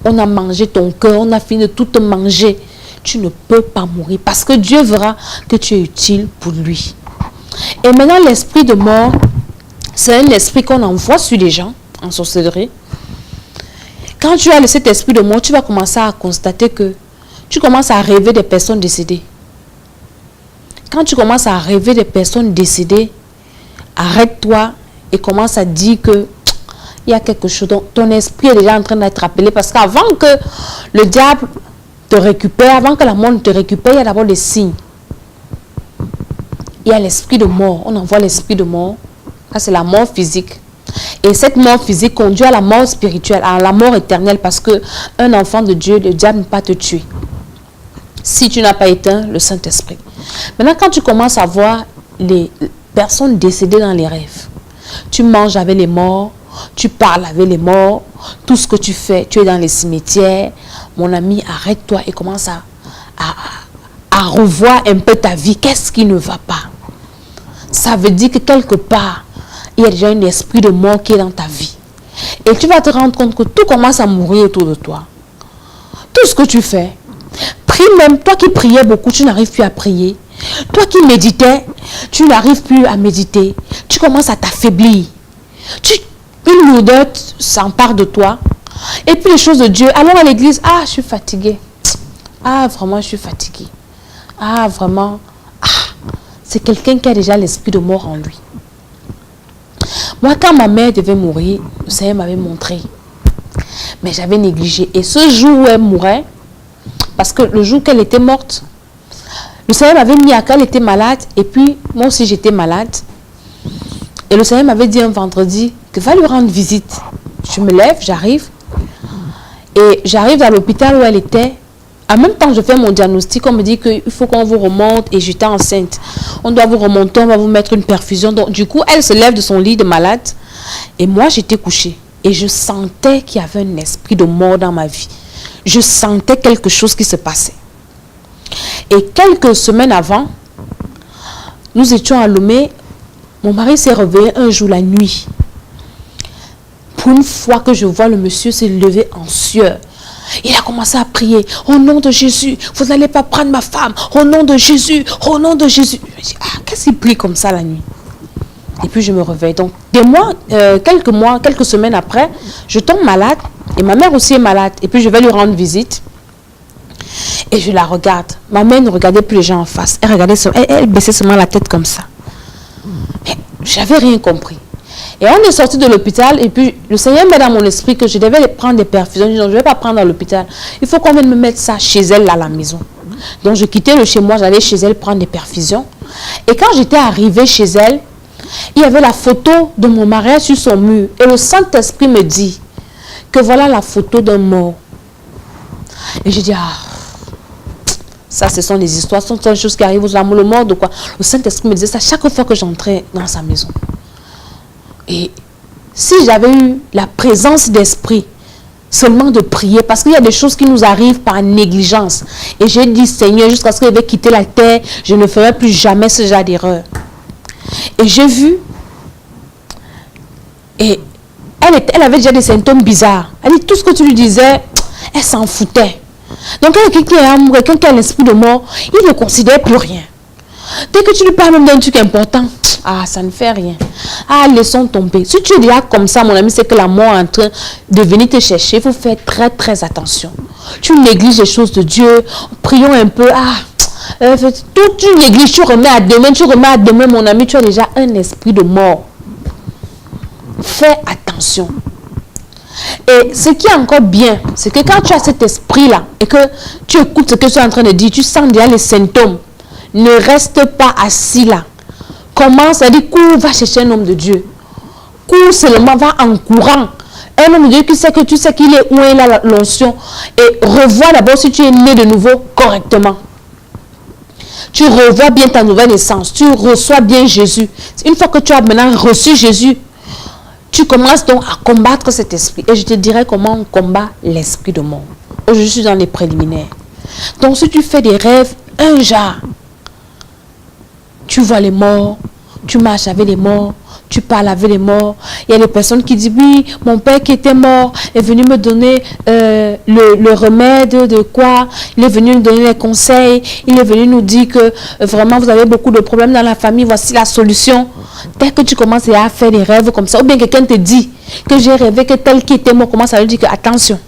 on a mangé ton cœur, on a fini de tout te manger, tu ne peux pas mourir parce que Dieu verra que tu es utile pour lui. Et maintenant, l'esprit de mort, c'est un esprit qu'on envoie sur les gens en sorcellerie. Quand tu as cet esprit de mort, tu vas commencer à constater que tu commences à rêver des personnes décédées. Quand tu commences à rêver des personnes décédées, arrête-toi et commence à dire que il y a quelque chose, ton esprit est déjà en train d'être appelé parce qu'avant que le diable te récupère, avant que la mort te récupère, il y a d'abord des signes. Il y a l'esprit de mort, on envoie l'esprit de mort, ça c'est la mort physique. Et cette mort physique conduit à la mort spirituelle, à la mort éternelle parce qu'un enfant de Dieu, le diable ne peut pas te tuer. Si tu n'as pas éteint le Saint-Esprit. Maintenant, quand tu commences à voir les personnes décédées dans les rêves, tu manges avec les morts, tu parles avec les morts, tout ce que tu fais, tu es dans les cimetières. Mon ami, arrête-toi et commence à revoir un peu ta vie. Qu'est-ce qui ne va pas? Ça veut dire que quelque part, il y a déjà un esprit de mort qui est dans ta vie. Et tu vas te rendre compte que tout commence à mourir autour de toi. Tout ce que tu fais. Prie même, toi qui priais beaucoup, tu n'arrives plus à prier. Toi qui méditais, tu n'arrives plus à méditer. Tu commences à t'affaiblir. Une lourdeur s'empare de toi. Et puis les choses de Dieu, allons à l'église. Ah, je suis fatiguée. Ah, vraiment, je suis fatiguée. Ah, vraiment. Ah, c'est quelqu'un qui a déjà l'esprit de mort en lui. Moi, quand ma mère devait mourir, le Seigneur m'avait montré. Mais j'avais négligé. Et ce jour où elle mourait, parce que le jour qu'elle était morte, le Seigneur m'avait mis à qu'elle était malade. Et puis, moi aussi, j'étais malade. Et le Seigneur m'avait dit un vendredi que va lui rendre visite. Je me lève, j'arrive. Et j'arrive à l'hôpital où elle était. En même temps, je fais mon diagnostic. On me dit qu'il faut qu'on vous remonte. Et j'étais enceinte. On doit vous remonter, on va vous mettre une perfusion. Donc, du coup, elle se lève de son lit de malade. Et moi, j'étais couchée. Et je sentais qu'il y avait un esprit de mort dans ma vie. Je sentais quelque chose qui se passait. Et quelques semaines avant, nous étions à Lomé. Mon mari s'est réveillé un jour la nuit. Pour une fois que je vois le monsieur se lever en sueur, il a commencé à prier. Au nom de Jésus, vous n'allez pas prendre ma femme. Au nom de Jésus, au nom de Jésus. Je me dis, ah, qu'est-ce qu'il prie comme ça la nuit? Et puis je me réveille. Donc, quelques semaines après, je tombe malade. Et ma mère aussi est malade. Et puis je vais lui rendre visite. Et je la regarde. Ma mère ne regardait plus les gens en face. Elle baissait seulement la tête comme ça. Mais je n'avais rien compris. Et on est sorti de l'hôpital. Et puis le Seigneur met dans mon esprit que je devais prendre des perfusions. Je dis non, je ne vais pas prendre à l'hôpital. Il faut qu'on vienne me mettre ça chez elle, là, à la maison. Donc je quittais le chez moi. J'allais chez elle prendre des perfusions. Et quand j'étais arrivée chez elle, il y avait la photo de mon mariage sur son mur. Et le Saint-Esprit me dit que voilà la photo d'un mort. Et je dis, ah, ça ce sont des histoires, ce sont des choses qui arrivent aux âmes, le mort de quoi. Le Saint-Esprit me disait ça chaque fois que j'entrais dans sa maison. Et si j'avais eu la présence d'esprit, seulement de prier, parce qu'il y a des choses qui nous arrivent par négligence. Et j'ai dit, Seigneur, jusqu'à ce que je vais quitter la terre, je ne ferai plus jamais ce genre d'erreur. Et j'ai vu, et elle avait déjà des symptômes bizarres. Elle dit, tout ce que tu lui disais, elle s'en foutait. Donc, quelqu'un qui a l'esprit de mort, il ne considère plus rien. Dès que tu lui parles même d'un truc important, ah, ça ne fait rien. Ah, laissons tomber. Si tu es déjà comme ça, mon ami, c'est que la mort est en train de venir te chercher. Il faut faire très, très attention. Tu négliges les choses de Dieu. Prions un peu. Tout tu négliges, tu remets à demain, mon ami, tu as déjà un esprit de mort. Fais attention. Et ce qui est encore bien, c'est que quand tu as cet esprit-là et que tu écoutes ce que tu es en train de dire, tu sens déjà les symptômes. Ne reste pas assis là. Commence à dire, cours, va chercher un homme de Dieu. Cours seulement, va en courant. Un homme de Dieu qui sait que tu sais qu'il est où il a l'onction. Et revois d'abord si tu es né de nouveau correctement. Tu revois bien ta nouvelle naissance. Tu reçois bien Jésus. Une fois que tu as maintenant reçu Jésus, tu commences donc à combattre cet esprit. Et je te dirai comment on combat l'esprit de mort. Je suis dans les préliminaires. Donc si tu fais des rêves, un genre, tu vois les morts, tu marches avec les morts, tu parles avec les morts. Il y a des personnes qui disent, oui, mon père qui était mort est venu me donner le remède de quoi. Il est venu nous donner les conseils. Il est venu nous dire que vraiment vous avez beaucoup de problèmes dans la famille. Voici la solution. Dès que tu commences à faire des rêves comme ça, ou bien quelqu'un te dit que j'ai rêvé que tel qui était mort, commence à lui dire que attention,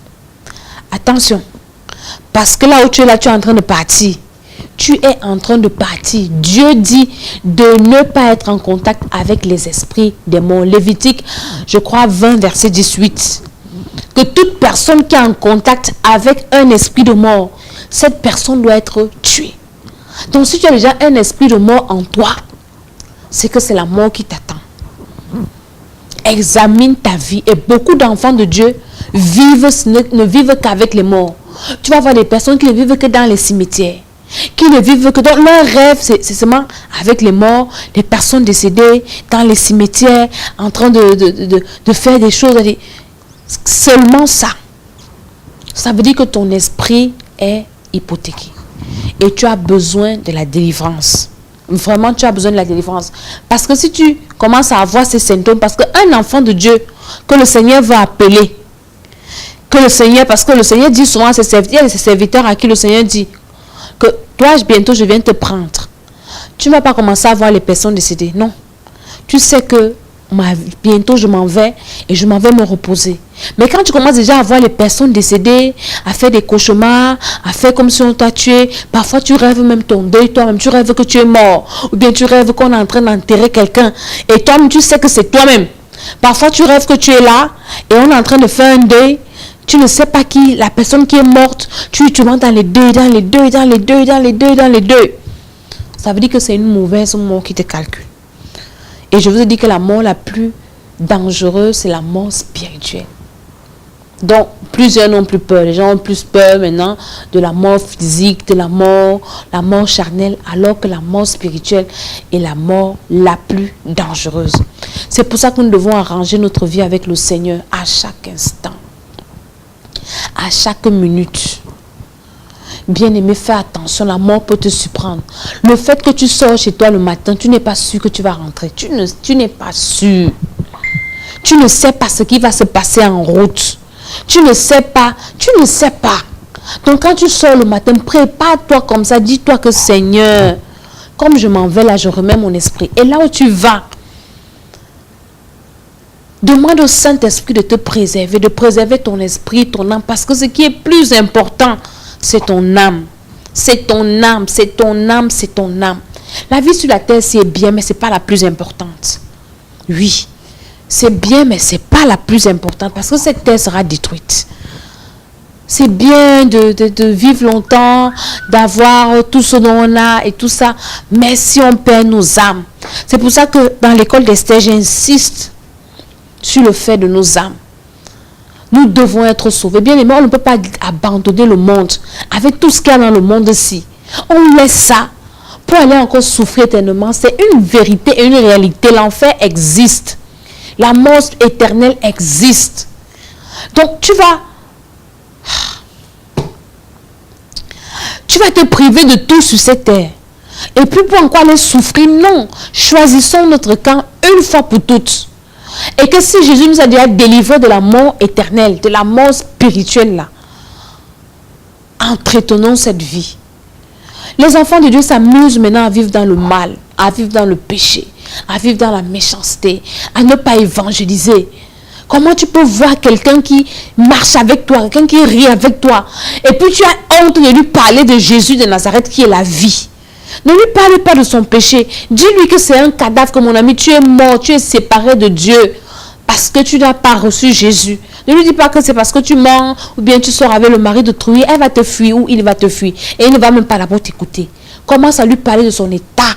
attention. Parce que là où tu es là, tu es en train de partir. Tu es en train de partir. Dieu dit de ne pas être en contact avec les esprits des morts. Lévitique, je crois 20, verset 18. Que toute personne qui est en contact avec un esprit de mort, cette personne doit être tuée. Donc si tu as déjà un esprit de mort en toi, c'est que c'est la mort qui t'attend. Examine ta vie. Et beaucoup d'enfants de Dieu ne vivent qu'avec les morts. Tu vas voir des personnes qui ne vivent que dans les cimetières. qui ne vivent que dans leur rêve, c'est seulement avec les morts, les personnes décédées, dans les cimetières, en train de faire des choses. Seulement ça. Ça veut dire que ton esprit est hypothéqué. Et tu as besoin de la délivrance. Vraiment, tu as besoin de la délivrance. Parce que si tu commences à avoir ces symptômes, parce qu'un enfant de Dieu que le Seigneur va appeler, parce que le Seigneur dit souvent à ses serviteurs à qui le Seigneur dit que toi, bientôt, je viens te prendre. Tu ne vas pas commencer à voir les personnes décédées. Non. Tu sais que bientôt, je m'en vais et je m'en vais me reposer. Mais quand tu commences déjà à voir les personnes décédées, à faire des cauchemars, à faire comme si on t'a tué, parfois tu rêves même ton deuil, toi-même, tu rêves que tu es mort, ou bien tu rêves qu'on est en train d'enterrer quelqu'un, et toi-même, tu sais que c'est toi-même. Parfois, tu rêves que tu es là, et on est en train de faire un deuil, tu ne sais pas qui, la personne qui est morte, tu vas dans les deuils, dans les deuils, dans les deuils, dans les deuils, dans les deuils. Ça veut dire que c'est une mauvaise mort qui te calcule. Et je vous ai dit que la mort la plus dangereuse, c'est la mort spirituelle. Donc, plusieurs n'ont plus peur. Les gens ont plus peur maintenant de la mort physique, de la mort charnelle, alors que la mort spirituelle est la mort la plus dangereuse. C'est pour ça que nous devons arranger notre vie avec le Seigneur à chaque instant, à chaque minute. Bien-aimé, fais attention, la mort peut te surprendre. Le fait que tu sors chez toi le matin, tu n'es pas sûr que tu vas rentrer. Tu n'es pas sûr. Tu ne sais pas ce qui va se passer en route. Tu ne sais pas. Donc quand tu sors le matin, prépare-toi comme ça. Dis-toi que Seigneur, comme je m'en vais là, je remets mon esprit. Et là où tu vas, demande au Saint-Esprit de te préserver, de préserver ton esprit, ton âme. Parce que ce qui est plus important, c'est ton âme. C'est ton âme, c'est ton âme, c'est ton âme. La vie sur la terre, c'est bien, mais ce n'est pas la plus importante. Oui, c'est bien, mais ce n'est pas la plus importante parce que cette terre sera détruite. C'est bien de vivre longtemps, d'avoir tout ce dont on a et tout ça, mais si on perd nos âmes. C'est pour ça que dans l'école d'Esther, j'insiste sur le fait de nos âmes. Nous devons être sauvés. Bien aimé, on ne peut pas abandonner le monde avec tout ce qu'il y a dans le monde-ci. On laisse ça pour aller encore souffrir éternellement. C'est une vérité et une réalité. L'enfer existe. La mort éternelle existe. Donc tu vas te priver de tout sur cette terre. Et puis pour encore aller souffrir, non. Choisissons notre camp une fois pour toutes. Et que si Jésus nous a déjà délivré de la mort éternelle, de la mort spirituelle là, entretenons cette vie. Les enfants de Dieu s'amusent maintenant à vivre dans le mal, à vivre dans le péché, à vivre dans la méchanceté, à ne pas évangéliser. Comment tu peux voir quelqu'un qui marche avec toi, quelqu'un qui rit avec toi, et puis tu as honte de lui parler de Jésus de Nazareth qui est la vie. Ne lui parle pas de son péché. Dis-lui que c'est un cadavre, que mon ami, tu es mort, tu es séparé de Dieu parce que tu n'as pas reçu Jésus. Ne lui dis pas que c'est parce que tu mens ou bien tu sors avec le mari d'autrui, elle va te fuir ou il va te fuir. Et il ne va même pas d'abord t'écouter. Commence à lui parler de son état,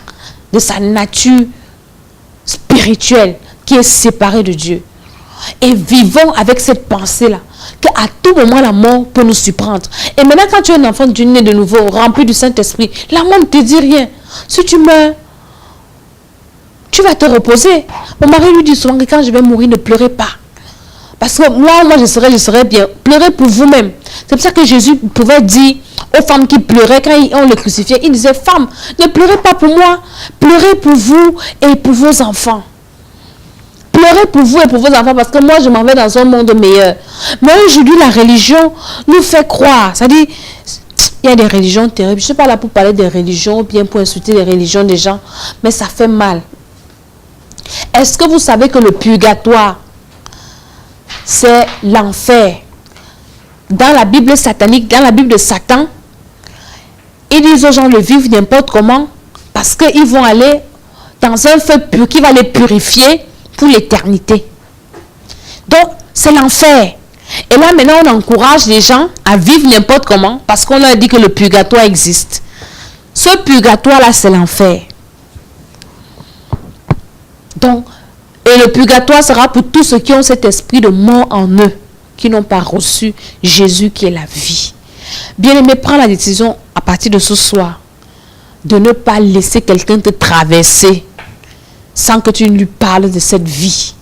de sa nature spirituelle qui est séparée de Dieu. Et vivons avec cette pensée-là, qu'à tout moment la mort peut nous surprendre. Et maintenant quand tu es un enfant de Dieu né de nouveau, rempli du Saint-Esprit, la mort ne te dit rien. Si tu meurs, tu vas te reposer. Mon mari lui dit souvent que quand je vais mourir, ne pleurez pas. Parce que moi je serai bien. Pleurez pour vous-même. C'est pour ça que Jésus pouvait dire aux femmes qui pleuraient quand on les crucifiait, il disait, femmes, ne pleurez pas pour moi, pleurez pour vous et pour vos enfants. Pleurez pour vous et pour vos enfants parce que moi je m'en vais dans un monde meilleur. Mais aujourd'hui la religion nous fait croire. C'est-à-dire, il y a des religions terribles. Je ne suis pas là pour parler des religions ou bien pour insulter les religions des gens. Mais ça fait mal. Est-ce que vous savez que le purgatoire, c'est l'enfer? Dans la Bible satanique, dans la Bible de Satan, ils disent aux gens de vivre n'importe comment parce qu'ils vont aller dans un feu pur qui va les purifier pour l'éternité. Donc, c'est l'enfer. Et là, maintenant, on encourage les gens à vivre n'importe comment parce qu'on leur dit que le purgatoire existe. Ce purgatoire-là, c'est l'enfer. Donc, et le purgatoire sera pour tous ceux qui ont cet esprit de mort en eux, qui n'ont pas reçu Jésus qui est la vie. Bien-aimé, prends la décision à partir de ce soir, de ne pas laisser quelqu'un te traverser sans que tu lui parles de cette vie.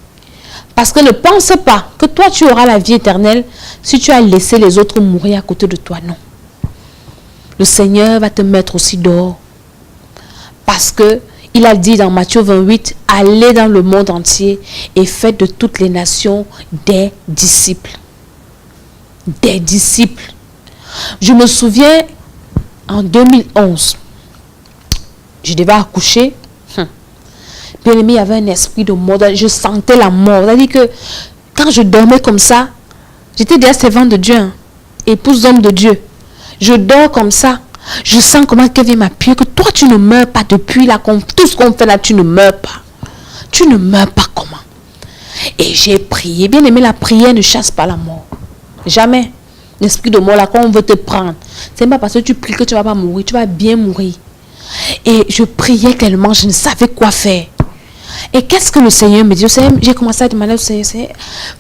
Parce que ne pense pas que toi tu auras la vie éternelle si tu as laissé les autres mourir à côté de toi. Non. Le Seigneur va te mettre aussi dehors. Parce que il a dit dans Matthieu 28, allez dans le monde entier et faites de toutes les nations des disciples. Des disciples. Je me souviens en 2011, je devais accoucher. Bien aimé, il y avait un esprit de mort. Je sentais la mort. C'est-à-dire que quand je dormais comme ça, j'étais déjà servante de Dieu, hein, épouse d'homme de Dieu. Je dors comme ça. Je sens comment quelqu'un vient m'appuyer, que toi tu ne meurs pas depuis là, tout ce qu'on fait là, tu ne meurs pas. Tu ne meurs pas comment? Et j'ai prié. Bien aimé, la prière ne chasse pas la mort. Jamais. L'esprit de mort là, quand on veut te prendre, c'est pas parce que tu pries que tu ne vas pas mourir, tu vas bien mourir. Et je priais tellement, je ne savais quoi faire. Et qu'est-ce que le Seigneur me dit? J'ai commencé à demander au Seigneur,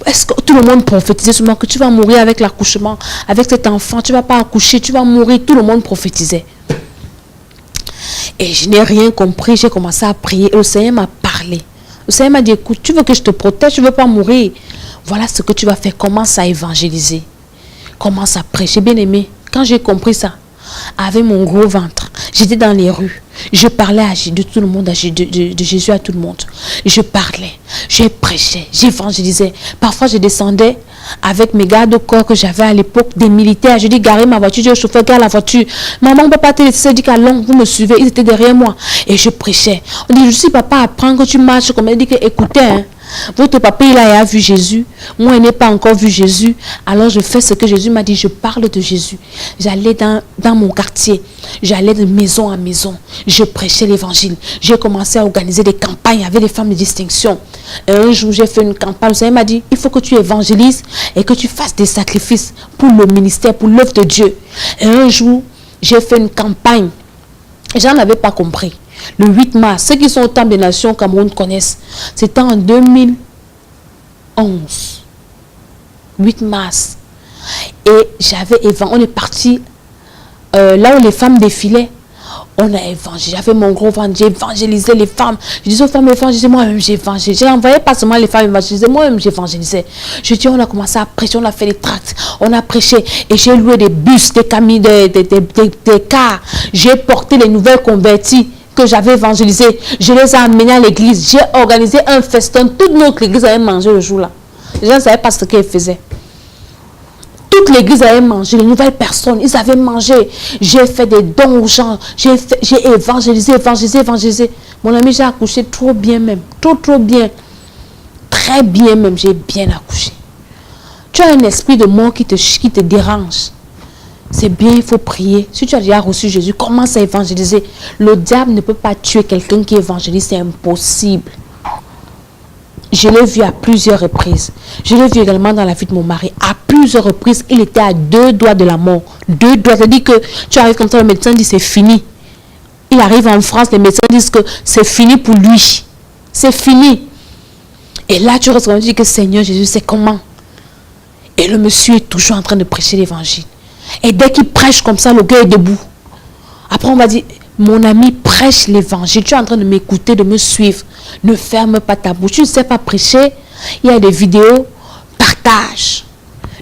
est-ce que tout le monde prophétisait sur moi que tu vas mourir avec l'accouchement, avec cet enfant, tu ne vas pas accoucher, tu vas mourir. Tout le monde prophétisait. Et je n'ai rien compris, j'ai commencé à prier et le Seigneur m'a parlé. Le Seigneur m'a dit, écoute, tu veux que je te protège, tu ne veux pas mourir. Voilà ce que tu vas faire, commence à évangéliser. Commence à prêcher. Bien aimé, quand j'ai compris ça, avec mon gros ventre, j'étais dans les rues. Je parlais de tout le monde, de Jésus à tout le monde. Je parlais, je prêchais, j'évangélisais. Parfois, je descendais avec mes gardes au corps que j'avais à l'époque, des militaires. Je dis, garez ma voiture, je dis au chauffeur, garde la voiture. Maman, on ne peut pas te laisser, dit qu'allons, vous me suivez. Ils étaient derrière moi. Et je prêchais. On dit, je suis papa, apprends que tu marches comme elle dit que, écoutez, hein, votre papa, il a vu Jésus. Moi, il n'a pas encore vu Jésus. Alors, je fais ce que Jésus m'a dit. Je parle de Jésus. J'allais dans mon quartier. J'allais de maison en maison. Je prêchais l'évangile. J'ai commencé à organiser des campagnes avec des femmes de distinction. Et un jour, j'ai fait une campagne. Le Seigneur m'a dit, il faut que tu évangélises et que tu fasses des sacrifices pour le ministère, pour l'œuvre de Dieu. Et un jour, j'ai fait une campagne. Et j'en avais pas compris. Le 8 mars, ceux qui sont au Temple des Nations au Cameroun connaissent. C'était en 2011. 8 mars. Et on est parti là où les femmes défilaient. On a évangélisé. J'avais mon gros ventre. J'ai évangélisé les femmes. Je disais aux femmes évangéliser. Moi-même, j'ai évangélisé. J'ai envoyé pas seulement les femmes évangéliser. Moi-même, j'ai évangélisé. Je dis, on a commencé à prêcher. On a fait des tracts. On a prêché. Et j'ai loué des bus, des camions, des cars. J'ai porté les nouvelles convertis que j'avais évangélisé. Je les ai amenés à l'église. J'ai organisé un festin. Toute notre église avait mangé le jour-là. Les gens ne savaient pas ce qu'ils faisaient. Toute l'église avait mangé, les nouvelles personnes, ils avaient mangé. J'ai fait des dons aux gens. J'ai évangélisé. Mon ami, j'ai accouché trop bien même. Trop bien. Très bien même, j'ai bien accouché. Tu as un esprit de mort qui te dérange. C'est bien, il faut prier. Si tu as déjà reçu Jésus, commence à évangéliser. Le diable ne peut pas tuer quelqu'un qui évangélise, c'est impossible. Je l'ai vu à plusieurs reprises. Je l'ai vu également dans la vie de mon mari. À plusieurs reprises, il était à 2 doigts de la mort. 2 doigts. C'est-à-dire que tu arrives comme ça, le médecin dit c'est fini. Il arrive en France, les médecins disent que c'est fini pour lui. C'est fini. Et là, tu restes, tu dis que Seigneur Jésus, c'est comment? Et le monsieur est toujours en train de prêcher l'évangile. Et dès qu'il prêche comme ça, le gars est debout. Après, on va dire, mon ami, prêche l'évangile. Tu es en train de m'écouter, de me suivre. Ne ferme pas ta bouche. Tu ne sais pas prêcher. Il y a des vidéos. Partage.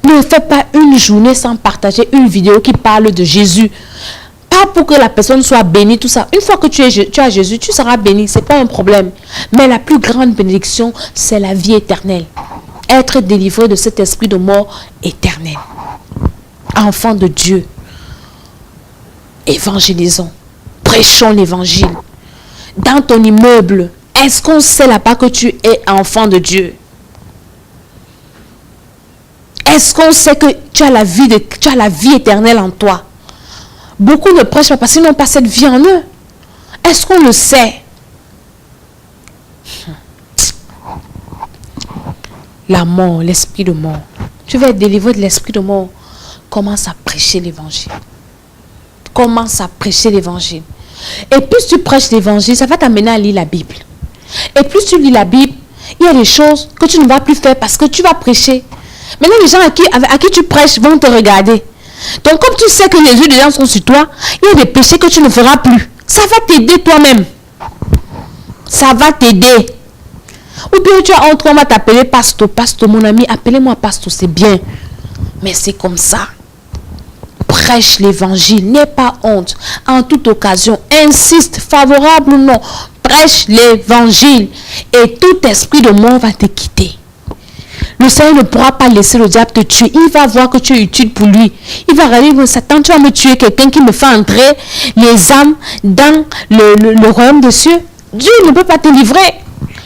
Ne fais pas une journée sans partager une vidéo qui parle de Jésus. Pas pour que la personne soit bénie, tout ça. Une fois que tu as Jésus, tu seras béni. Ce n'est pas un problème. Mais la plus grande bénédiction, c'est la vie éternelle. Être délivré de cet esprit de mort éternel. Enfant de Dieu. Évangélisons. Prêchons l'évangile. Dans ton immeuble, est-ce qu'on sait là-bas que tu es enfant de Dieu? Est-ce qu'on sait que tu as la vie éternelle en toi? Beaucoup ne prêchent pas parce qu'ils n'ont pas cette vie en eux. Est-ce qu'on le sait? La mort, l'esprit de mort. Tu vas être délivré de l'esprit de mort. Commence à prêcher l'évangile. Commence à prêcher l'évangile. Et plus tu prêches l'évangile, ça va t'amener à lire la Bible. Et plus tu lis la Bible, il y a des choses que tu ne vas plus faire parce que tu vas prêcher. Maintenant, les gens à qui tu prêches vont te regarder. Donc, comme tu sais que les yeux des gens sont sur toi, il y a des péchés que tu ne feras plus. Ça va t'aider toi-même. Ça va t'aider. Ou bien tu as entre, on va t'appeler pasteur, mon ami, appelez-moi pasteur, c'est bien. Mais c'est comme ça. Prêche l'évangile, n'aie pas honte. En toute occasion, insiste, favorable ou non, prêche l'évangile. Et tout esprit de mort va te quitter. Le Seigneur ne pourra pas laisser le diable te tuer. Il va voir que tu es utile pour lui. Il va regarder, Satan, tu vas me tuer quelqu'un qui me fait entrer les âmes dans le royaume des cieux. Dieu ne peut pas te livrer.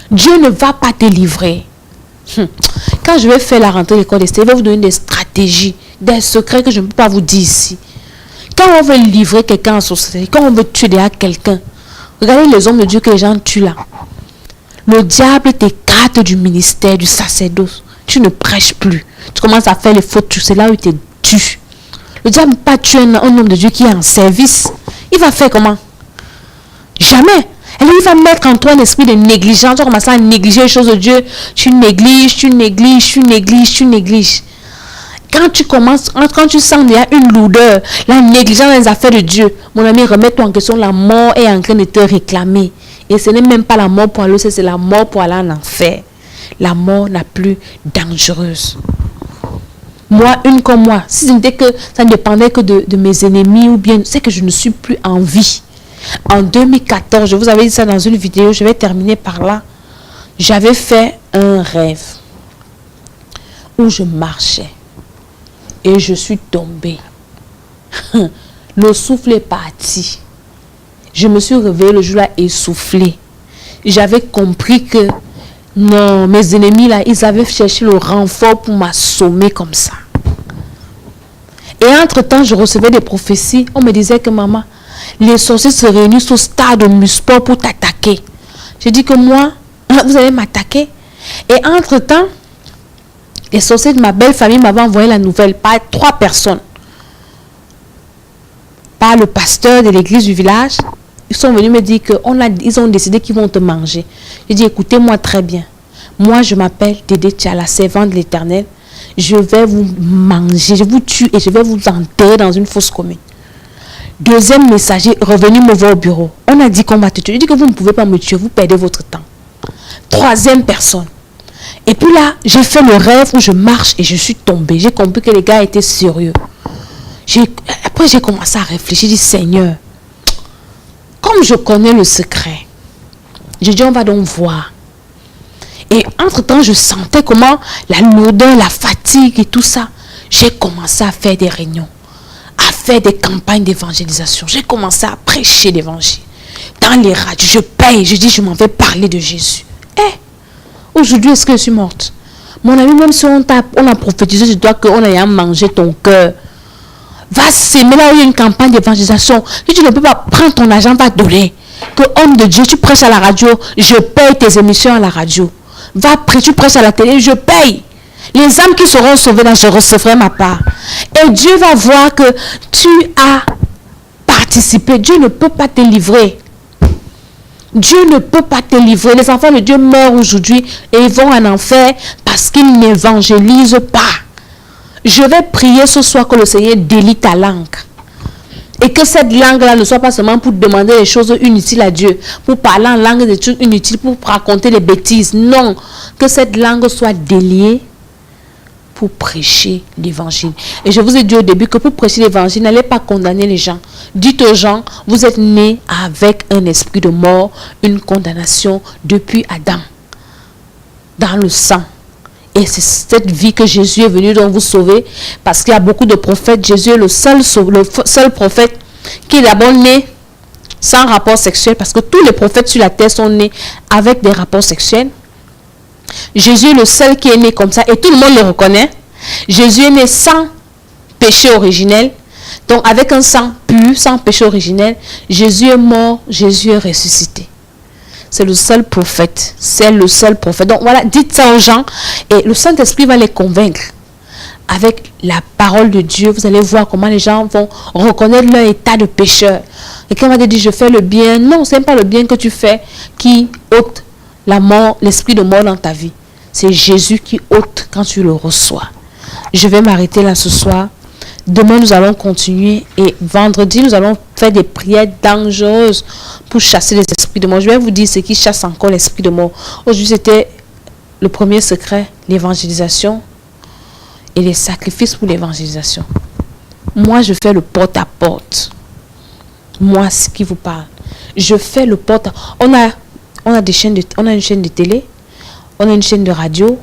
Dieu ne va pas te livrer. Quand je vais faire la rentrée de l'école d'Esther, je vais vous donner des stratégies, des secrets que je ne peux pas vous dire ici. Quand on veut livrer quelqu'un en société, quand on veut tuer derrière quelqu'un, regardez les hommes de Dieu que les gens tuent là. Le diable t'écarte du ministère, du sacerdoce. Tu ne prêches plus. Tu commences à faire les fautes. C'est là où il te tue. Le diable ne peut pas tuer un homme de Dieu qui est en service. Il va faire comment? Jamais. Et là, il va mettre en toi un esprit de négligence. Tu vas commencer à négliger les choses de Dieu. Tu négliges. Quand tu sens qu'il y a une lourdeur, la négligence dans les affaires de Dieu, mon ami, remets-toi en question. La mort est en train de te réclamer. Et ce n'est même pas la mort pour aller, c'est la mort pour aller en enfer. La mort n'a plus dangereuse. Moi, une comme moi, si ça ne dépendait que de mes ennemis ou bien, c'est que je ne suis plus en vie. En 2014, je vous avais dit ça dans une vidéo, je vais terminer par là. J'avais fait un rêve où je marchais et je suis tombée. Le souffle est parti. Je me suis réveillée le jour-là essoufflée. J'avais compris que non, mes ennemis là, ils avaient cherché le renfort pour m'assommer comme ça. Et entre-temps, je recevais des prophéties. On me disait que maman, les sorciers se réunissent au stade de Musport pour t'attaquer. J'ai dit que moi, vous allez m'attaquer. Et entre-temps, les sorciers de ma belle famille m'avaient envoyé la nouvelle par 3 personnes. Par le pasteur de l'église du village. Ils sont venus me dire qu'ils ont décidé qu'ils vont te manger. J'ai dit, écoutez-moi très bien. Moi, je m'appelle Dédé Tchala, servante de l'Éternel. Je vais vous manger, je vous tue et je vais vous enterrer dans une fosse commune. Deuxième messager, revenu me voir au bureau. On a dit qu'on va te tuer. Je dis que vous ne pouvez pas me tuer, vous perdez votre temps. Troisième personne. Et puis là, j'ai fait le rêve où je marche et je suis tombée. J'ai compris que les gars étaient sérieux. Après, j'ai commencé à réfléchir. J'ai dit, Seigneur, comme je connais le secret, j'ai dit, on va donc voir. Et entre-temps, je sentais comment la lourdeur, la fatigue et tout ça. J'ai commencé à faire des réunions, à faire des campagnes d'évangélisation. J'ai commencé à prêcher l'évangile. Dans les radios, je paye. Je dis, je m'en vais parler de Jésus. Aujourd'hui, est-ce que je suis morte? Mon ami, même si on a prophétisé sur toi qu'on a mangé ton cœur, va s'aimer là où il y a une campagne d'évangélisation. Si tu ne peux pas prendre ton argent, va donner. Que homme de Dieu, tu prêches à la radio, je paye tes émissions à la radio. Va prêcher, tu prêches à la télé, je paye. Les âmes qui seront sauvées, là, je recevrai ma part. Et Dieu va voir que tu as participé. Dieu ne peut pas te livrer. Dieu ne peut pas te livrer. Les enfants de Dieu meurent aujourd'hui et ils vont en enfer parce qu'ils n'évangélisent pas. Je vais prier ce soir que le Seigneur délie ta langue. Et que cette langue-là ne soit pas seulement pour demander des choses inutiles à Dieu, pour parler en langue des trucs inutiles, pour raconter des bêtises. Non, que cette langue soit déliée pour prêcher l'évangile. Et je vous ai dit au début que pour prêcher l'évangile, n'allez pas condamner les gens. Dites aux gens, vous êtes nés avec un esprit de mort, une condamnation depuis Adam, dans le sang. Et c'est cette vie que Jésus est venu donc vous sauver, parce qu'il y a beaucoup de prophètes. Jésus est le seul prophète qui est d'abord né sans rapport sexuel, parce que tous les prophètes sur la terre sont nés avec des rapports sexuels. Jésus est le seul qui est né comme ça et tout le monde le reconnaît. Jésus est né sans péché originel, donc avec un sang pur, sans péché originel. Jésus est mort, Jésus est ressuscité. C'est le seul prophète. C'est le seul prophète. Donc voilà, dites ça aux gens et le Saint-Esprit va les convaincre. Avec la parole de Dieu, vous allez voir comment les gens vont reconnaître leur état de pécheur. Et quand on va te dire, je fais le bien. Non, ce n'est pas le bien que tu fais qui ôte la mort, l'esprit de mort dans ta vie. C'est Jésus qui ôte quand tu le reçois. Je vais m'arrêter là ce soir. Demain, nous allons continuer. Et vendredi, nous allons faire des prières dangereuses pour chasser les esprits de mort. Je vais vous dire ce qui chasse encore l'esprit de mort. Aujourd'hui, c'était le premier secret, l'évangélisation et les sacrifices pour l'évangélisation. Moi, je fais le porte-à-porte. Moi, ce qui vous parle. Je fais le porte-à-porte. On a une chaîne de télé. On a une chaîne de radio.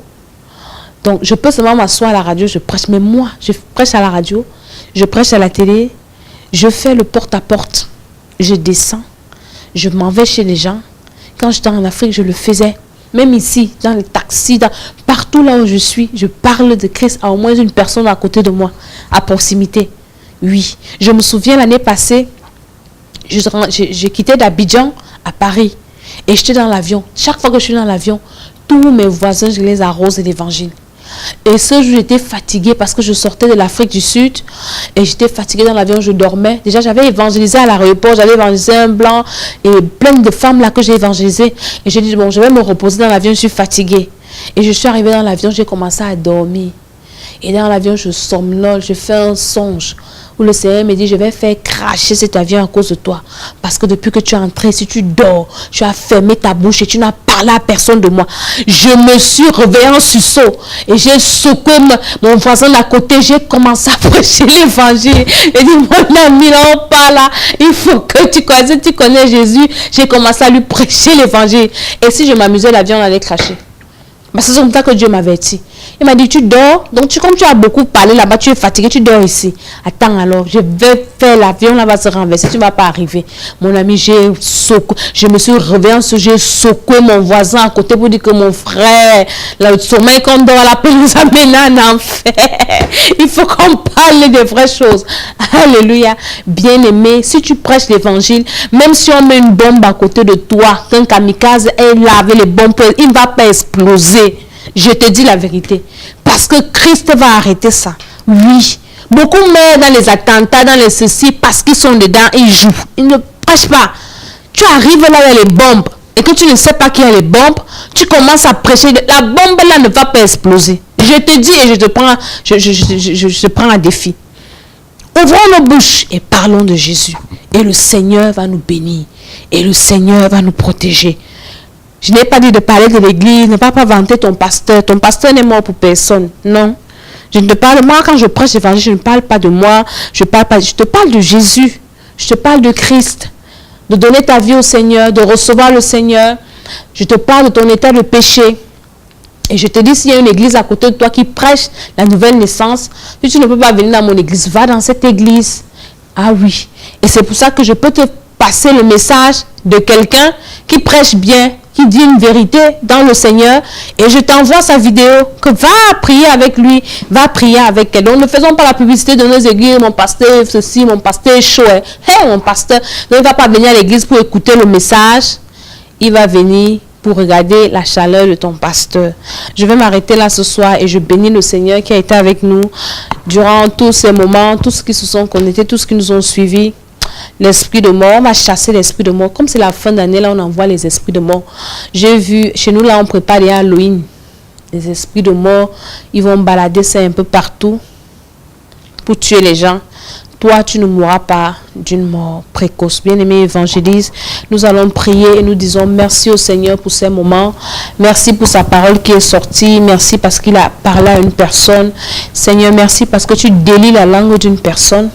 Donc, je peux seulement m'asseoir à la radio, je prêche. Mais moi, je prêche à la radio, je prêche à la télé. Je fais le porte-à-porte. Je descends. Je m'en vais chez les gens. Quand j'étais en Afrique, je le faisais. Même ici, dans les taxis, partout là où je suis, je parle de Christ à au moins une personne à côté de moi, à proximité. Oui. Je me souviens l'année passée, je quittais d'Abidjan à Paris. Et j'étais dans l'avion. Chaque fois que je suis dans l'avion, tous mes voisins, je les arrose de l'évangile. Et ce jour, j'étais fatiguée parce que je sortais de l'Afrique du Sud et j'étais fatiguée dans l'avion, je dormais. Déjà, j'avais évangélisé à l'aéroport, j'avais évangélisé un blanc et plein de femmes là que j'ai évangélisées. Et j'ai dit, bon, je vais me reposer dans l'avion, je suis fatiguée. Et je suis arrivée dans l'avion, j'ai commencé à dormir. Et dans l'avion, je somnole, je fais un songe où le Seigneur me dit, je vais faire cracher cet avion à cause de toi. Parce que depuis que tu es entré, si tu dors, tu as fermé ta bouche et tu n'as parlé à personne de moi. Je me suis réveillée en sursaut et j'ai secoué mon voisin d'à côté. J'ai commencé à prêcher l'évangile. Et dit, mon ami, là, on parle là. Il faut que tu connais Jésus. J'ai commencé à lui prêcher l'évangile. Et si je m'amusais, l'avion allait cracher. Parce que c'est comme ça que Dieu m'avertit. Il m'a dit, tu dors. Donc, comme tu as beaucoup parlé là-bas, tu es fatigué, tu dors ici. Attends alors, je vais faire l'avion, là va se renverser, tu ne vas pas arriver. Mon ami, je me suis réveillée, j'ai secoué mon voisin à côté pour dire que mon frère, là, le sommeil qu'on dort à la paix nous amène en enfer. Il faut qu'on parle des vraies choses. Alléluia. Bien-aimé, si tu prêches l'évangile, même si on met une bombe à côté de toi, qu'un kamikaze est là avec les bombes, il ne va pas exploser. Je te dis la vérité. Parce que Christ va arrêter ça. Oui. Beaucoup meurent dans les attentats, dans les ceci, parce qu'ils sont dedans, ils jouent. Ils ne prêchent pas. Tu arrives là où il y a les bombes, et que tu ne sais pas qu'il y a les bombes, tu commences à prêcher. La bombe là ne va pas exploser. Je te dis et je te prends un défi. Ouvrons nos bouches et parlons de Jésus. Et le Seigneur va nous bénir. Et le Seigneur va nous protéger. Je n'ai pas dit de parler de l'église, ne pas vanter ton pasteur. Ton pasteur n'est mort pour personne. Non. Je ne te parle, moi quand je prêche l'évangile, je ne parle pas de moi. Je te parle de Jésus. Je te parle de Christ. De donner ta vie au Seigneur, de recevoir le Seigneur. Je te parle de ton état de péché. Et je te dis, s'il y a une église à côté de toi qui prêche la nouvelle naissance, si tu ne peux pas venir dans mon église, va dans cette église. Ah oui. Et c'est pour ça que je peux te passer le message de quelqu'un qui prêche bien, qui dit une vérité dans le Seigneur, et je t'envoie sa vidéo, que va prier avec lui, va prier avec elle. Donc ne faisons pas la publicité de nos églises, mon pasteur ceci, mon pasteur est chaud. Hey, mon pasteur, ne va pas venir à l'église pour écouter le message, il va venir pour regarder la chaleur de ton pasteur. Je vais m'arrêter là ce soir et je bénis le Seigneur qui a été avec nous durant tous ces moments, tous ceux qui se sont connectés, tous ceux qui nous ont suivis. L'esprit de mort, on va chasser l'esprit de mort. Comme c'est la fin d'année, là on envoie les esprits de mort. J'ai vu, chez nous là on prépare les Halloween. Les esprits de mort, ils vont balader ça un peu partout pour tuer les gens. Toi, tu ne mourras pas d'une mort précoce. Bien-aimé évangéliste, nous allons prier et nous disons merci au Seigneur pour ces moments. Merci pour sa parole qui est sortie. Merci parce qu'il a parlé à une personne. Seigneur, merci parce que tu délies la langue d'une personne.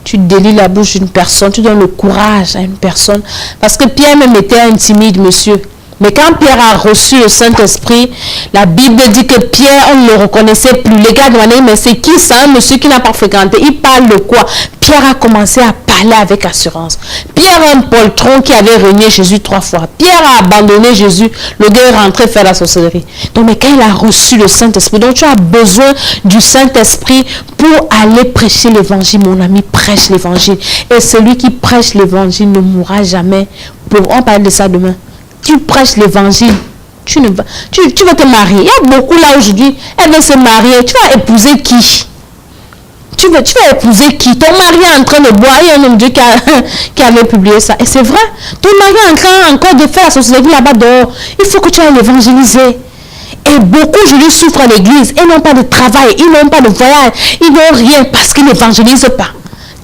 Tu délies la bouche d'une personne. Tu donnes le courage à une personne. Parce que Pierre même était intimide, monsieur. Mais quand Pierre a reçu le Saint-Esprit, la Bible dit que Pierre, on ne le reconnaissait plus. Les gars demandaient, mais c'est qui ça, un monsieur qui n'a pas fréquenté? Il parle de quoi? Pierre a commencé à parler avec assurance. Pierre, un poltron qui avait renié Jésus 3 fois. Pierre a abandonné Jésus. Le gars est rentré faire la sorcellerie. Donc, mais quand il a reçu le Saint-Esprit, donc tu as besoin du Saint-Esprit pour aller prêcher l'évangile. Mon ami, prêche l'évangile. Et celui qui prêche l'évangile ne mourra jamais. On parle de ça demain. Tu prêches l'évangile, tu veux te marier. Il y a beaucoup là aujourd'hui, elle veut se marier. Tu vas épouser qui? Tu vas épouser qui? Ton mari est en train de boire. Il y a un homme de Dieu qui avait publié ça. Et c'est vrai. Ton mari est en train encore de faire la société là-bas dehors. Il faut que tu ailles l'évangéliser. Et beaucoup, je dis, souffrent à l'église. Ils n'ont pas de travail, ils n'ont pas de voyage, ils n'ont rien parce qu'ils n'évangélisent pas.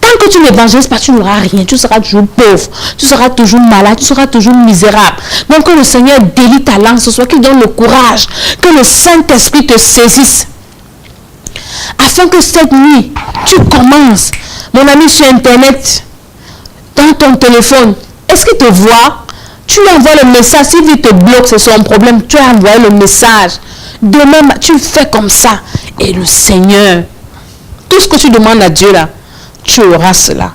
Tant que tu n'évangélises pas, tu n'auras rien. Tu seras toujours pauvre, tu seras toujours malade, tu seras toujours misérable. Donc que le Seigneur délie ta langue ce soir, qu'il donne le courage, que le Saint-Esprit te saisisse. Afin que cette nuit, tu commences, mon ami, sur Internet, dans ton téléphone. Est-ce qu'il te voit? Tu lui envoies le message. S'il te bloque, c'est son problème. Tu as envoyé le message. Demain, tu fais comme ça. Et le Seigneur, tout ce que tu demandes à Dieu là, tu auras cela.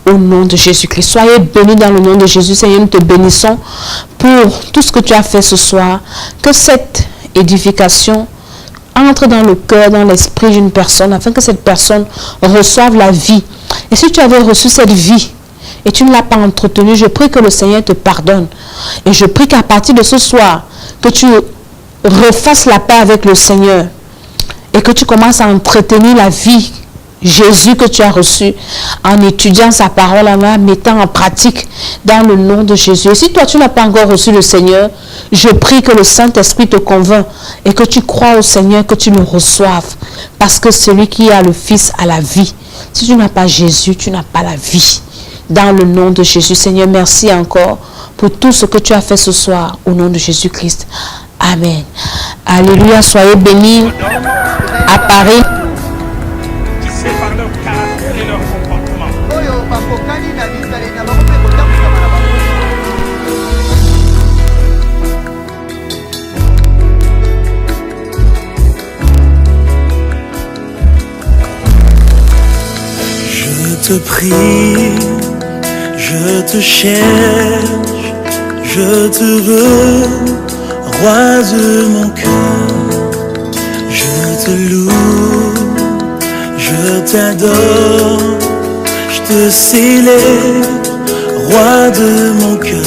Au nom de Jésus-Christ. Soyez bénis dans le nom de Jésus. Seigneur, nous te bénissons pour tout ce que tu as fait ce soir. Que cette édification entre dans le cœur, dans l'esprit d'une personne, afin que cette personne reçoive la vie. Et si tu avais reçu cette vie et tu ne l'as pas entretenue, je prie que le Seigneur te pardonne. Et je prie qu'à partir de ce soir, que tu refasses la paix avec le Seigneur et que tu commences à entretenir la vie Jésus que tu as reçu en étudiant sa parole, en la mettant en pratique dans le nom de Jésus. Et si toi tu n'as pas encore reçu le Seigneur, je prie que le Saint-Esprit te convainc et que tu crois au Seigneur, que tu le reçoives, parce que celui qui a le Fils a la vie. Si tu n'as pas Jésus, tu n'as pas la vie. Dans le nom de Jésus. Seigneur, merci encore pour tout ce que tu as fait ce soir au nom de Jésus-Christ. Amen. Alléluia, soyez bénis à Paris. Par leur caractère et leur comportement. Je te prie, je te cherche, je te veux, roi de mon cœur, je te loue. Je t'adore, je te célèbre, roi de mon cœur.